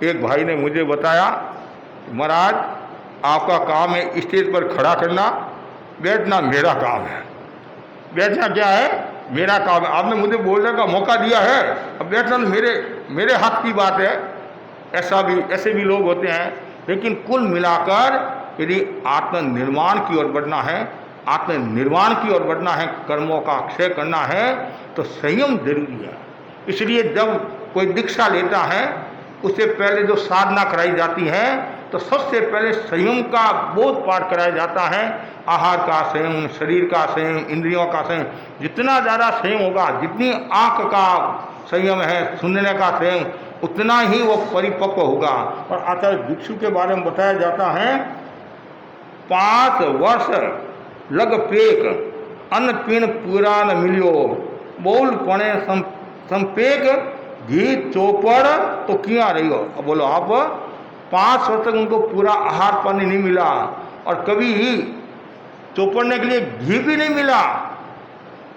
एक भाई ने मुझे बताया, महाराज आपका काम है स्टेज पर खड़ा करना, बैठना मेरा काम है। बैठना क्या है? मेरा काम है। आपने मुझे बोलने का मौका दिया है, अब बैठना मेरे हाथ की बात है। ऐसे भी लोग होते हैं। लेकिन कुल मिलाकर यदि आत्मनिर्माण की ओर बढ़ना है, आत्मनिर्माण की ओर बढ़ना है, कर्मों का क्षय करना है, तो संयम जरूरी है। इसलिए जब कोई दीक्षा लेता है, उससे पहले जो साधना कराई जाती है, तो सबसे पहले संयम का बोध पाठ कराया जाता है। आहार का संयम, शरीर का संयम, इंद्रियों का संयम। जितना ज़्यादा संयम होगा, जितनी आँख का संयम है, सुनने का संयम, उतना ही वो परिपक्व होगा। और आचार्य भिक्षु के बारे में बताया जाता है, 5 वर्ष लग पेक अन्न पीण पूरा न मिलियो, बोल पणे संपेक घी चौपड़ तो किया रही हो। अब बोलो आप 5 वर्ष तक उनको पूरा आहार पानी नहीं मिला, और कभी चौपड़ने के लिए घी भी नहीं मिला।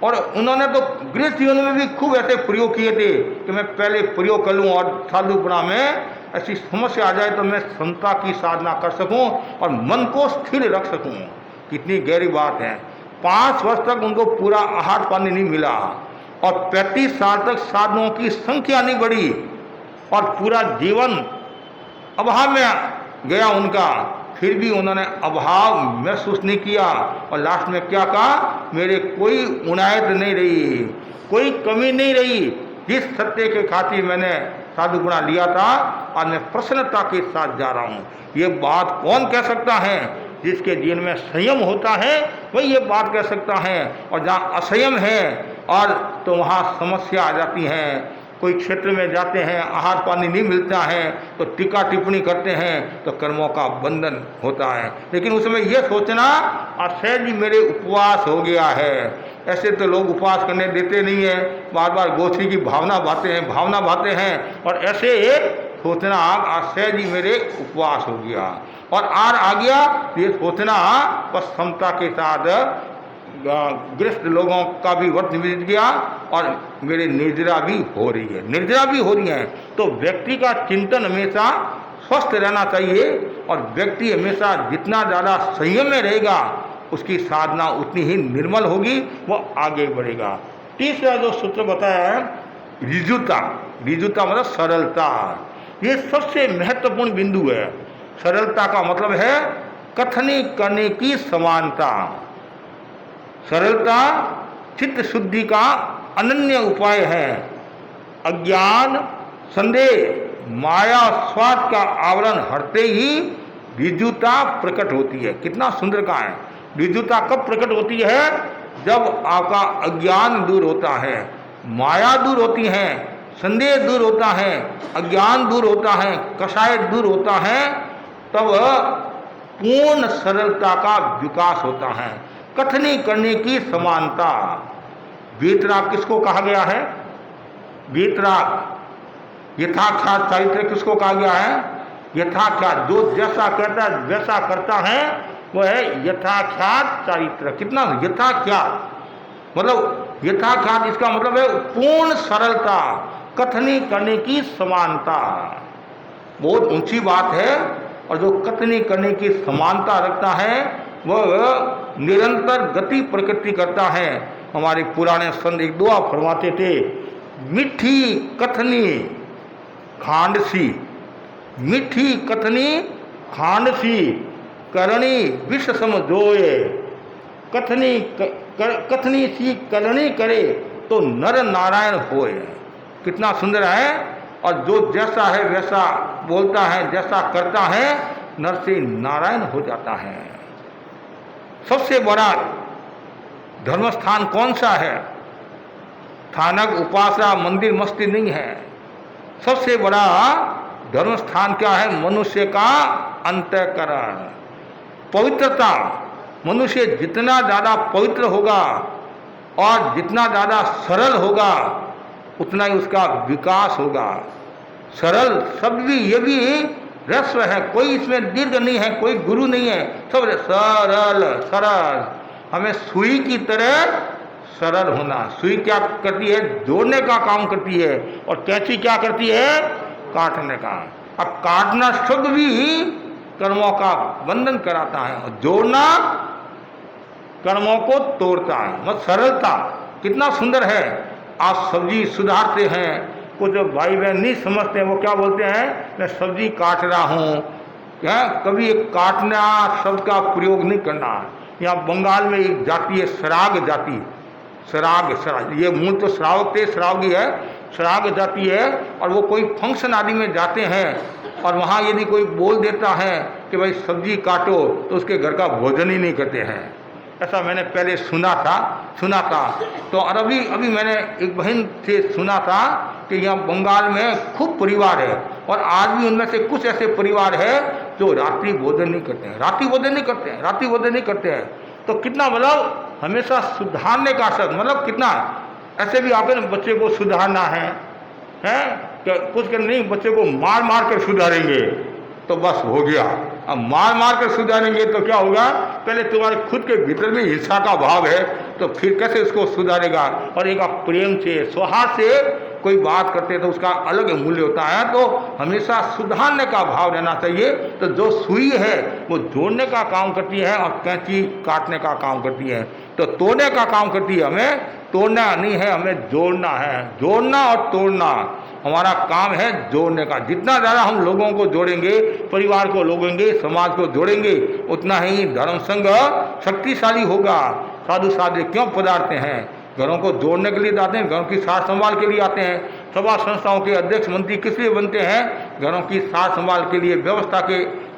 और उन्होंने तो गृह जीवन में भी खूब ऐसे प्रयोग किए थे कि मैं पहले प्रयोग कर लूँ, और साधुपुरा में ऐसी समस्या आ जाए तो मैं समता की साधना कर सकूं और मन को स्थिर रख सकूं। कितनी गहरी बात है। 5 वर्ष तक उनको पूरा आहार पानी नहीं मिला, और 35 साल तक साधनों की संख्या नहीं बढ़ी, और पूरा जीवन अभाव में गया उनका। फिर भी उन्होंने अभाव महसूस नहीं किया, और लास्ट में क्या कहा, मेरे कोई उनायत नहीं रही, कोई कमी नहीं रही। जिस सत्य के खातिर मैंने साधु गुणा लिया था, आज मैं प्रसन्नता के साथ जा रहा हूँ। ये बात कौन कह सकता है? जिसके जीवन में संयम होता है वही ये बात कह सकता है। और जहाँ असंयम है और तो वहाँ समस्या आ जाती है। कोई क्षेत्र में जाते हैं, आहार पानी नहीं मिलता है, तो टीका टिप्पणी करते हैं, तो कर्मों का बंधन होता है। लेकिन उसमें यह सोचना, असहज जी मेरे उपवास हो गया है। ऐसे तो लोग उपवास करने देते नहीं है, बार बार गोश्री की भावना भाते हैं, और ऐसे सोचना असहज जी मेरे उपवास हो गया, और आर आ गया ये सोचना बस समता के साथ गृहस्थ लोगों का भी व्रत बीत गया, और मेरे निर्जरा भी हो रही है। तो व्यक्ति का चिंतन हमेशा स्वस्थ रहना चाहिए, और व्यक्ति हमेशा जितना ज़्यादा संयम में रहेगा उसकी साधना उतनी ही निर्मल होगी, वो आगे बढ़ेगा। तीसरा जो सूत्र बताया है, ऋजुता मतलब सरलता। ये सबसे महत्वपूर्ण बिंदु है। सरलता का मतलब है कथनी करने की समानता। सरलता चित्त शुद्धि का अनन्य उपाय है। अज्ञान, संदेह, माया, स्वार्थ का आवरण हटते ही ऋजुता प्रकट होती है। कितना सुंदर कहा है। ऋजुता कब प्रकट होती है? जब आपका अज्ञान दूर होता है, माया दूर होती है, संदेह दूर होता है, अज्ञान दूर होता है, कषाय दूर होता है, तब पूर्ण सरलता का विकास होता है। कथनी करने की समानता। वीतराग किसको कहा गया है? वीतराग यथाख्यात चारित्र किसको कहा गया है? यथाख्यात, जो जैसा कहता है वैसा करता है, वो है यथाख्यात चारित्र। कितना यथाख्यात, मतलब यथाख्यात इसका मतलब है पूर्ण सरलता, कथनी करने की समानता। बहुत ऊंची बात है। और जो कथनी करने की समानता रखता है वह निरंतर गति प्रकृति करता है। हमारे पुराने संत एक दुआ फरमाते थे, मीठी कथनी खांड सी, मीठी कथनी खांड सी, करणी विष सम जोए। कथनी सी करणी करे तो नर नारायण होए। कितना सुंदर है। और जो जैसा है वैसा बोलता है, जैसा करता है, नर से नारायण हो जाता है। सबसे बड़ा धर्मस्थान कौन सा है? थानक उपासना मंदिर मस्जिद नहीं है। सबसे बड़ा धर्मस्थान क्या है? मनुष्य का अंतःकरण, पवित्रता। मनुष्य जितना ज़्यादा पवित्र होगा और जितना ज़्यादा सरल होगा उतना ही उसका विकास होगा। सरल शब्द भी, ये भी रस्व है, कोई इसमें दीर्घ नहीं है, कोई गुरु नहीं है, सब सरल सरल। हमें सुई की तरह सरल होना। सुई क्या करती है? जोड़ने का काम करती है। और कैंची क्या करती है? काटने का। अब काटना शब्द भी कर्मों का बंधन कराता है और जोड़ना कर्मों को तोड़ता है। मतलब सरलता कितना सुंदर है। आप सब्जी सुधारते हैं, कुछ भाई बहन नहीं समझते हैं, वो क्या बोलते हैं, मैं सब्जी काट रहा हूँ। क्या कभी एक काटना शब्द का प्रयोग नहीं करना। यहाँ बंगाल में एक जाति है सराग जाति, सराग, ये मूल तो श्रावकी है, सराग जाति है। और वो कोई फंक्शन आदि में जाते हैं और वहाँ यदि कोई बोल देता है कि भाई सब्जी काटो, तो उसके घर का भोजन ही नहीं करते हैं। ऐसा मैंने पहले सुना था। तो और अभी मैंने एक बहन से सुना था कि यहाँ बंगाल में खूब परिवार है और आज भी उनमें से कुछ ऐसे परिवार है जो रात्रि भोजन नहीं करते हैं। तो कितना मतलब हमेशा सुधारने का शब्द, मतलब कितना ऐसे भी आपके बच्चे को सुधारना है कुछ कर नहीं, बच्चे को मार मार कर सुधारेंगे तो बस हो गया। अब मार मार कर सुधारेंगे तो क्या होगा? पहले तुम्हारे खुद के भीतर में हिंसा का भाव है तो फिर कैसे उसको सुधारेगा? और एक आप प्रेम से सौहार्द से कोई बात करते हैं तो उसका अलग मूल्य होता है। तो हमेशा सुधारने का भाव रहना चाहिए। तो जो सुई है वो जोड़ने का काम करती है और कैंची काटने का काम करती है। तो तोड़ने का काम करती है, हमें तोड़ना नहीं है, हमें जोड़ना है। जोड़ना और तोड़ना हमारा काम है, जोड़ने का। जितना ज़्यादा हम लोगों को जोड़ेंगे, परिवार को जोड़ेंगे, समाज को जोड़ेंगे, उतना ही धर्म संघ शक्तिशाली होगा। साधु साधु क्यों पधारते हैं? घरों को जोड़ने के लिए आते हैं, घरों की सार संभाल के लिए आते हैं। सभा संस्थाओं के अध्यक्ष मंत्री किस लिए बनते हैं? घरों की सार संभाल के लिए, व्यवस्था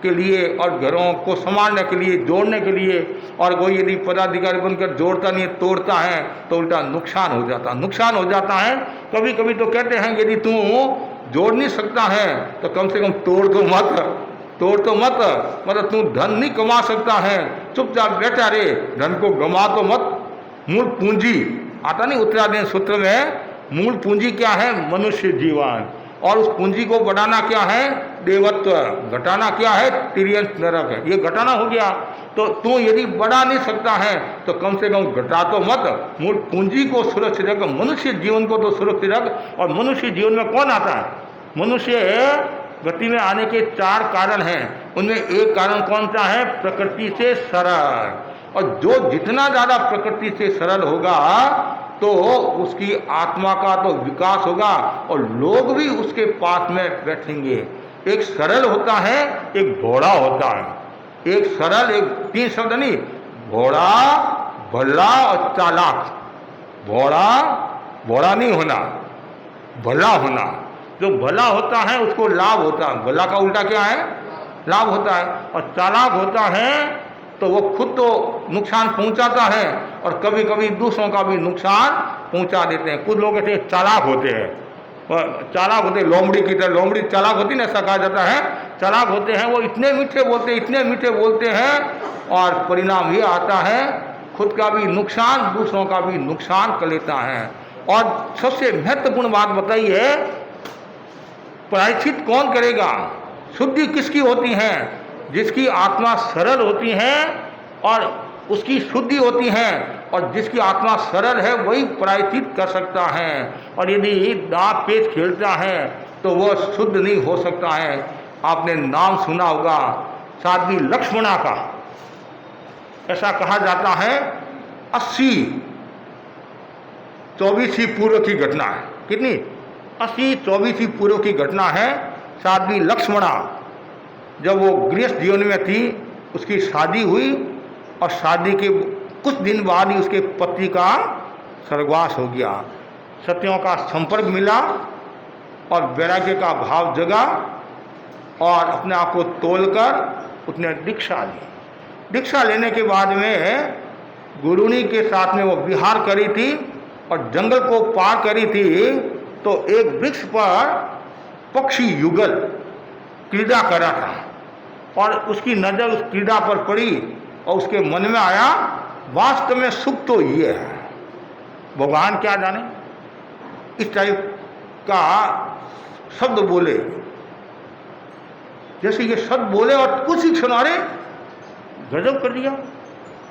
के लिए और घरों को संभालने के लिए, जोड़ने के लिए। और कोई यदि पदाधिकारी बनकर जोड़ता नहीं, तोड़ता है तो उल्टा नुकसान हो जाता है। कभी कभी तो कहते हैं यदि तू जोड़ नहीं सकता है तो कम से कम तोड़ तो मत। मतलब तू धन नहीं कमा सकता है, चुपचाप बैठा रहे, धन को गमा तो मत। मूल पूंजी आता नहीं उत्तराधीन सूत्र में, मूल पूंजी क्या है? मनुष्य जीवन। और उस पूंजी को बढ़ाना क्या है? देवत्व। घटाना क्या है? तिर्यंत नरक है। ये घटाना हो गया। तो तू यदि बढ़ा नहीं सकता है तो कम से कम घटा तो मत। मूल पूंजी को सुरक्षित रख, मनुष्य जीवन को तो सुरक्षित रख। और मनुष्य जीवन में कौन आता है? मनुष्य गति में आने के 4 कारण हैं। उनमें एक कारण कौन सा है? प्रकृति से सरल। और जो जितना ज़्यादा प्रकृति से सरल होगा तो उसकी आत्मा का तो विकास होगा और लोग भी उसके पास में बैठेंगे। एक सरल होता है, एक घोड़ा होता है। एक सरल, एक 3 शब्द नहीं, घोड़ा, भला और चालाक। घोड़ा नहीं होना, भला होना। जो भला होता है उसको लाभ होता है। भला का उल्टा क्या है? लाभ होता है। और चालाक होता है तो वो खुद तो नुकसान पहुंचाता है और कभी कभी दूसरों का भी नुकसान पहुंचा देते हैं। कुछ लोग ऐसे चालाक होते हैं, लोमड़ी की तरह। लोमड़ी चालाक होती है ना, ऐसा कहा जाता है। चालाक होते हैं वो इतने मीठे बोलते हैं और परिणाम ये आता है खुद का भी नुकसान दूसरों का भी नुकसान कर लेता है। और सबसे महत्वपूर्ण बात बताई है, प्रायश्चित कौन करेगा, शुद्धि किसकी होती है, जिसकी आत्मा सरल होती है और उसकी शुद्धि होती है, और जिसकी आत्मा सरल है वही प्रायश्चित कर सकता है। और यदि दांत पेच खेलता है तो वह शुद्ध नहीं हो सकता है। आपने नाम सुना होगा साध्वी लक्ष्मणा का, ऐसा कहा जाता है 80-24 पूर्व की घटना है। कितनी? 80-24 पूर्व की घटना है। साध्वी लक्ष्मणा जब वो गृहस्थ जीवन में थी, उसकी शादी हुई और शादी के कुछ दिन बाद ही उसके पति का स्वर्गवास हो गया। सत्यों का संपर्क मिला और वैराग्य का भाव जगा और अपने आप को तोलकर उसने दीक्षा ली। दीक्षा लेने के बाद में गुरुनी के साथ में वो विहार करी थी और जंगल को पार करी थी, तो एक वृक्ष पर पक्षी युगल क्रीड़ा कर रहा था और उसकी नज़र उस क्रीड़ा पर पड़ी और उसके मन में आया वास्तव में सुख तो ये है, भगवान क्या जाने। इस टाइप का शब्द बोले, जैसे ये शब्द बोले और कुछ ही क्षण अरे गजब कर दिया,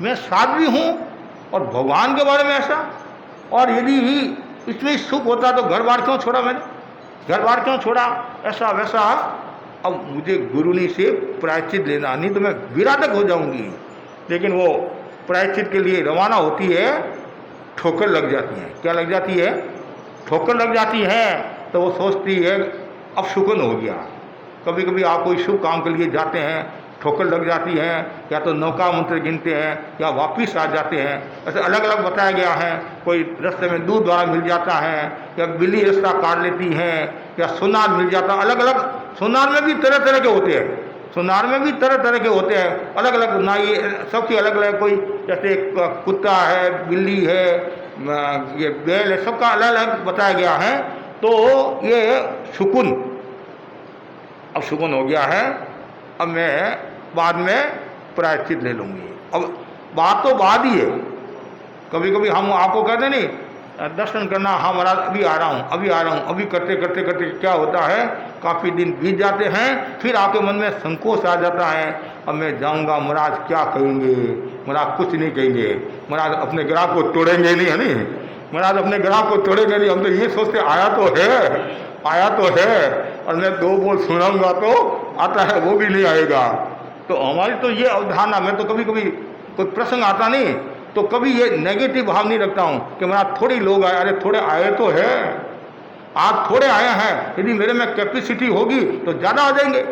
मैं साध्वी हूँ और भगवान के बारे में ऐसा। और यदि ही इसमें सुख होता तो घर बार क्यों छोड़ा, मैंने घर बार क्यों छोड़ा, ऐसा वैसा। अब मुझे गुरुनी से प्रायश्चित लेना, नहीं तो मैं विराटक हो जाऊंगी। लेकिन वो प्रायश्चित के लिए रवाना होती है, ठोकर लग जाती है। क्या लग जाती है? ठोकर लग जाती है। तो वो सोचती है अब शुकन हो गया। कभी कभी आप कोई शुभ काम के लिए जाते हैं, ठोकर लग जाती है, या तो नौका मंत्र गिनते हैं या वापिस आ जाते हैं। ऐसे अलग अलग बताया गया है। कोई रास्ते में दूध द्वारा मिल जाता है, या बिल्ली रास्ता काट लेती है, या सोनार मिल जाता है। अलग अलग सोनार में भी तरह तरह के होते हैं, सोनार में भी तरह तरह के होते हैं, अलग अलग ना, ये सबकी अलग अलग। कोई जैसे कुत्ता है, बिल्ली है, ये बैल है, सबका अलग अलग बताया गया है। तो ये शुकुन, अब शुकुन हो गया है, अब मैं बाद में प्रायश्चित ले लूँगी। अब बात तो बाद ही है। कभी कभी हम आपको कहते नहीं दर्शन करना, हाँ महाराज अभी आ रहा हूँ, अभी आ रहा हूँ, अभी करते करते करते क्या होता है, काफ़ी दिन बीत जाते हैं, फिर आपके मन में संकोच आ जाता है, अब मैं जाऊँगा महाराज क्या कहेंगे, महाराज कुछ नहीं कहेंगे, महाराज अपने ग्राहक को तोड़ेंगे नहीं, है नहीं, महाराज अपने ग्राहक को तोड़ेंगे नहीं। हम तो ये सोचते आया तो है, और मैं दो बोल सुनाऊंगा तो आता है, वो भी नहीं आएगा। तो हमारी तो ये अवधारणा, मैं तो कभी कभी कोई प्रसंग आता नहीं तो कभी ये नेगेटिव भाव नहीं रखता हूँ कि महाराज थोड़े लोग आए, अरे थोड़े आए तो है, आप थोड़े आए हैं, यदि मेरे में कैपेसिटी होगी तो ज़्यादा आ जाएंगे।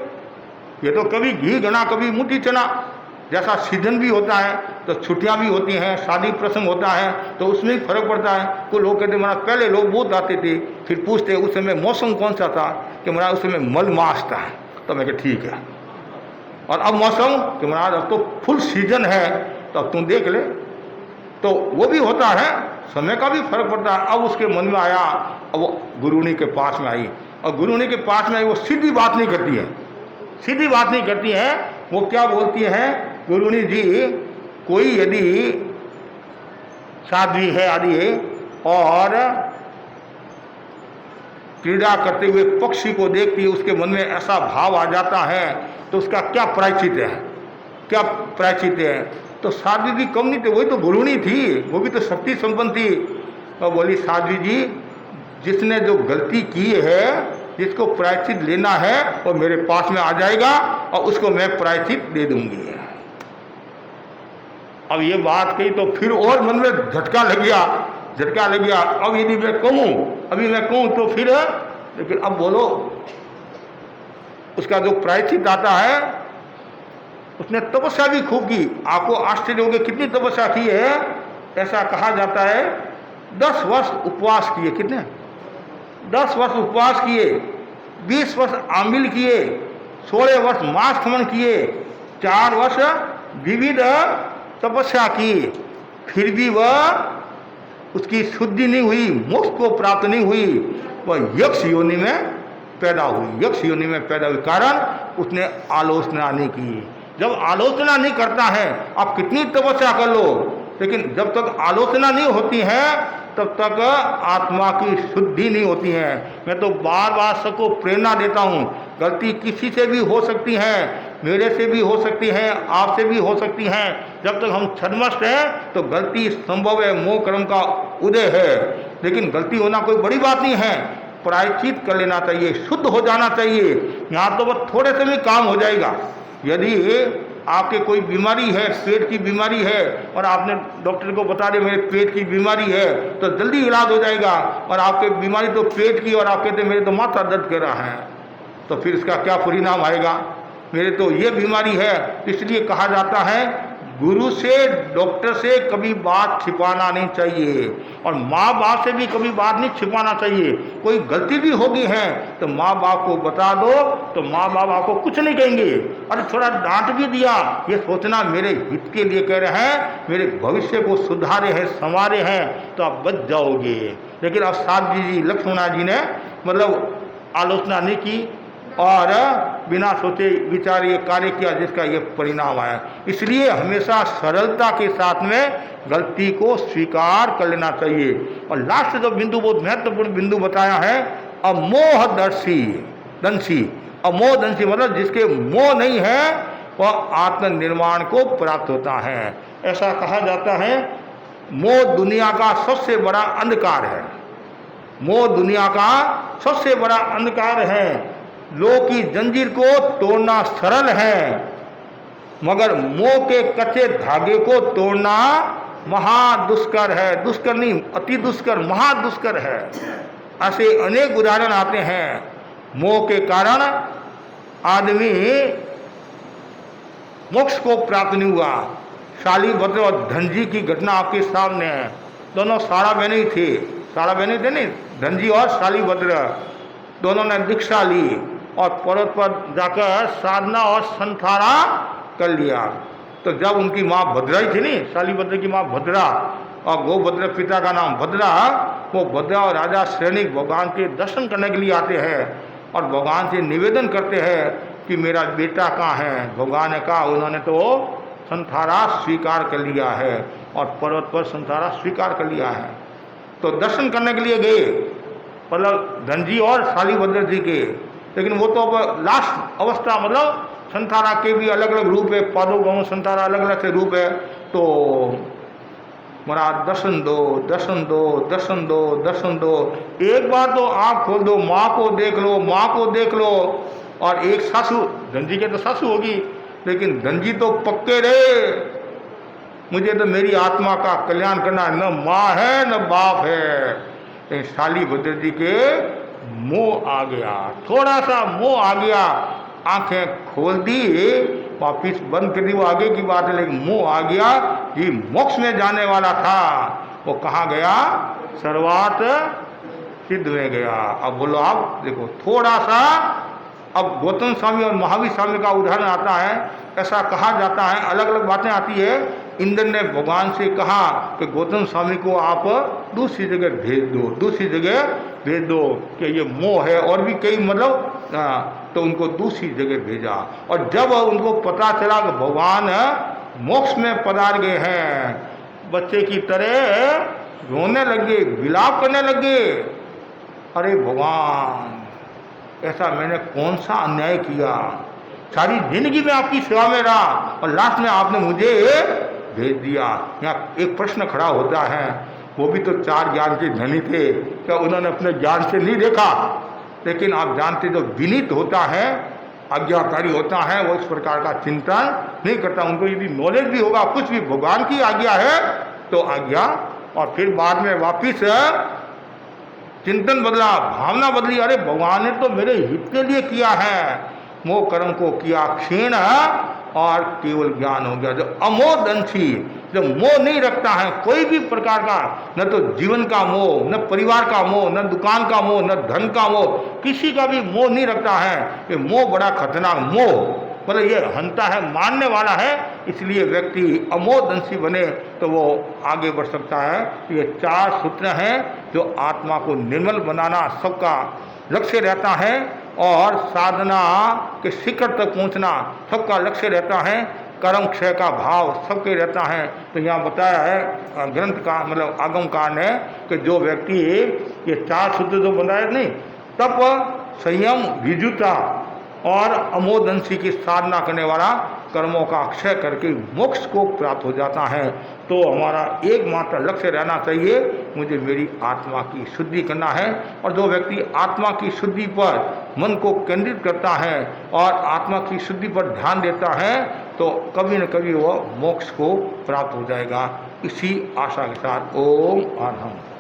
ये तो कभी घी गना कभी मुट्ठी चना, जैसा सीजन भी होता है तो छुट्टियां भी होती हैं, शादी प्रसंग होता है तो उसमें भी फर्क पड़ता है। कोई लोग कहते महाराज पहले लोग बहुत आते थे, फिर पूछते उस समय मौसम कौन सा था, कि महाराज उस समय मल मास था, तो मैं कहा ठीक है। और अब मौसम कि महाराज अब तो फुल सीजन है, तो अब तुम देख ले, तो वो भी होता है, समय का भी फर्क पड़ता है। अब उसके मन में आया, अब वो गुरुनी के पास में आई, और गुरुनी के पास में आई, वो सीधी बात नहीं करती है, सीधी बात नहीं करती है। वो क्या बोलती है, गुरुनी जी कोई यदि साध्वी है आदि और क्रीड़ा करते हुए पक्षी को देखती है, उसके मन में ऐसा भाव आ जाता है, तो उसका क्या प्रायश्चित है, क्या प्रायश्चित है। तो साध्वी भी कम नहीं थे, वही तो गुरुनी थी, वो भी तो शक्ति संपन्न थी। और बोली साध्वी जी जिसने जो गलती की है, जिसको प्रायश्चित लेना है वो मेरे पास में आ जाएगा और उसको मैं प्रायश्चित दे दूंगी। अब ये बात कही तो फिर और मन में झटका लग गया। अब यदि मैं कहूँ तो फिर, लेकिन अब बोलो, उसका जो प्रायश्चित आता है, उसने तपस्या भी खूब की। आपको आश्चर्य होगा कितनी तपस्या की है। ऐसा कहा जाता है 10 वर्ष उपवास किए। कितने? 10 वर्ष उपवास किए, 20 वर्ष आमिल किए, 16 वर्ष मास खमन किए, 4 वर्ष विविध तपस्या की, फिर भी वह उसकी शुद्धि नहीं हुई, मोक्ष को प्राप्त नहीं हुई, वह यक्ष योनि में पैदा हुई, यक्ष योनि में पैदा हुई, कारण उसने आलोचना नहीं की। जब आलोचना नहीं करता है, आप कितनी तपस्या कर लो, लेकिन जब तक आलोचना नहीं होती है तब तक आत्मा की शुद्धि नहीं होती है। मैं तो बार बार सबको प्रेरणा देता हूँ, गलती किसी से भी हो सकती है, मेरे से भी हो सकती है, आपसे भी हो सकती है। जब तक हम छद्मस्त हैं तो गलती संभव है, मोह कर्म का उदय है, लेकिन गलती होना कोई बड़ी बात नहीं है। प्रायश्चित कर लेना चाहिए, शुद्ध हो जाना चाहिए। यहाँ तो बस थोड़े से भी काम हो जाएगा। यदि आपके कोई बीमारी है, पेट की बीमारी है, और आपने डॉक्टर को बता दिया मेरे पेट की बीमारी है, तो जल्दी इलाज हो जाएगा। और आपके बीमारी तो पेट की, और आप कहते मेरे तो माथा दर्द कर रहा है, तो फिर इसका क्या परिणाम आएगा? मेरे तो ये बीमारी है। इसलिए कहा जाता है गुरु से, डॉक्टर से कभी बात छिपाना नहीं चाहिए, और माँ बाप से भी कभी बात नहीं छिपाना चाहिए। कोई गलती भी होगी है तो माँ बाप को बता दो, तो माँ बाप आपको कुछ नहीं कहेंगे। अरे थोड़ा डांट भी दिया, ये सोचना मेरे हित के लिए कह रहे हैं, मेरे भविष्य को सुधारे हैं, संवारे हैं, तो आप बच जाओगे। लेकिन अब साथ जी लक्ष्मणा जी ने मतलब आलोचना नहीं की और बिना सोचे विचार ये कार्य किया, जिसका ये परिणाम आया। इसलिए हमेशा सरलता के साथ में गलती को स्वीकार कर लेना चाहिए। और लास्ट जो बिंदु, बहुत महत्वपूर्ण बिंदु बताया है, अमोहदर्शी दंशी। अमोहदंशी मतलब जिसके मोह नहीं है वह आत्मनिर्वाण को प्राप्त होता है। ऐसा कहा जाता है मोह दुनिया का सबसे बड़ा अंधकार है। मोह दुनिया का सबसे बड़ा अंधकार है। लोग की जंजीर को तोड़ना सरल है, मगर मोह के कच्चे धागे को तोड़ना महादुष्कर है। दुष्कर नहीं, अति दुष्कर, महादुष्कर है। ऐसे अनेक उदाहरण आते हैं। मोह के कारण आदमी मोक्ष को प्राप्त नहीं हुआ। शालीभद्र और धनजी की घटना आपके सामने है। दोनों सारा बहने थे, सारा बहने थे नहीं, धनजी और शालीभद्र, दोनों ने दीक्षा ली और पर्वत पर जाकर साधना और संथारा कर लिया। तो जब उनकी माँ भद्रा ही थी नहीं, शालीभद्र की माँ भद्रा, और गोभद्र पिता का नाम भद्रा, वो भद्रा और राजा सैनिक भगवान के दर्शन करने के लिए आते हैं और भगवान से निवेदन करते हैं कि मेरा बेटा कहाँ है। भगवान ने कहा उन्होंने तो संथारा स्वीकार कर लिया है, और पर्वत पर संथारा स्वीकार कर लिया है। तो दर्शन करने के लिए गए मतलब धनजी और शालीभद्र जी के, लेकिन वो तो अब लास्ट अवस्था, मतलब संथारा के भी अलग अलग रूप है, पादोगम संथारा अलग अलग से रूप है। तो महाराज दर्शन दो, दर्शन दो, दर्शन दो, दर्शन दो। एक बार तो आँख खोल दो, माँ को देख लो, माँ को देख लो। और एक सासू, धनजी के तो सासू होगी, लेकिन धनजी तो पक्के रहे, मुझे तो मेरी आत्मा का कल्याण करना, न माँ है न बाप है। शालीभद्र जी के मोह आ गया, थोड़ा सा मोह आ गया, आंखें खोल दी, वापिस बंद कर दी, वो आगे की बात है, लेकिन मोह आ गया। ये मोक्ष में जाने वाला था, वो कहाँ गया? सर्वात सिद्ध में गया। अब बोलो, आप देखो थोड़ा सा, अब गौतम स्वामी और महावीर स्वामी का उदाहरण आता है। ऐसा कहा जाता है, अलग अलग बातें आती है। इंद्र ने भगवान से कहा कि गौतम स्वामी को आप दूसरी जगह भेज दो, दूसरी जगह भेज दो, कि ये मोह है, और भी कई मतलब तो उनको दूसरी जगह भेजा। और जब उनको पता चला कि भगवान मोक्ष में पधार गए हैं, बच्चे की तरह रोने लगे, विलाप करने लगे। अरे भगवान, ऐसा मैंने कौन सा अन्याय किया? सारी जिंदगी में आपकी सेवा में रहा और लास्ट में आपने मुझे भेज दिया। यहाँ एक प्रश्न खड़ा होता है, वो भी तो 4 ज्ञान के धनी थे, क्या उन्होंने अपने ज्ञान से नहीं देखा? लेकिन आप जानते, जो विनीत होता है, आज्ञाकारी होता है, वो इस प्रकार का चिंतन नहीं करता। उनको यदि नॉलेज भी होगा, कुछ भी भगवान की आज्ञा है तो आज्ञा, और फिर बाद में वापिस चिंतन बदला, भावना बदली। अरे भगवान ने तो मेरे हित के लिए किया है। मोह कर्म को किया क्षीण और केवल ज्ञान हो गया। जो अमोदंशी, जो मोह नहीं रखता है कोई भी प्रकार का, न तो जीवन का मोह, न परिवार का मोह, न दुकान का मोह, न धन का मोह, किसी का भी मोह नहीं रखता है। ये मोह बड़ा खतरनाक मोह, मतलब ये हंता है, मानने वाला है। इसलिए व्यक्ति अमोदंशी बने तो वो आगे बढ़ सकता है। ये 4 सूत्र हैं जो आत्मा को निर्मल बनाना सबका लक्ष्य रहता है। और साधना के शिखर तक पहुंचना सबका लक्ष्य रहता है। कर्म क्षय का भाव सबके रहता है। तो यहाँ बताया है ग्रंथ का मतलब आगमकार ने कि जो व्यक्ति ये 4 सूत्र जो बनाए नहीं, तप, संयम, विजुता और अमोदंशी की साधना करने वाला कर्मों का क्षय करके मोक्ष को प्राप्त हो जाता है। तो हमारा एकमात्र लक्ष्य रहना चाहिए, मुझे मेरी आत्मा की शुद्धि करना है। और जो व्यक्ति आत्मा की शुद्धि पर मन को केंद्रित करता है और आत्मा की शुद्धि पर ध्यान देता है तो कभी न कभी वह मोक्ष को प्राप्त हो जाएगा। इसी आशा के साथ ओम आनंद।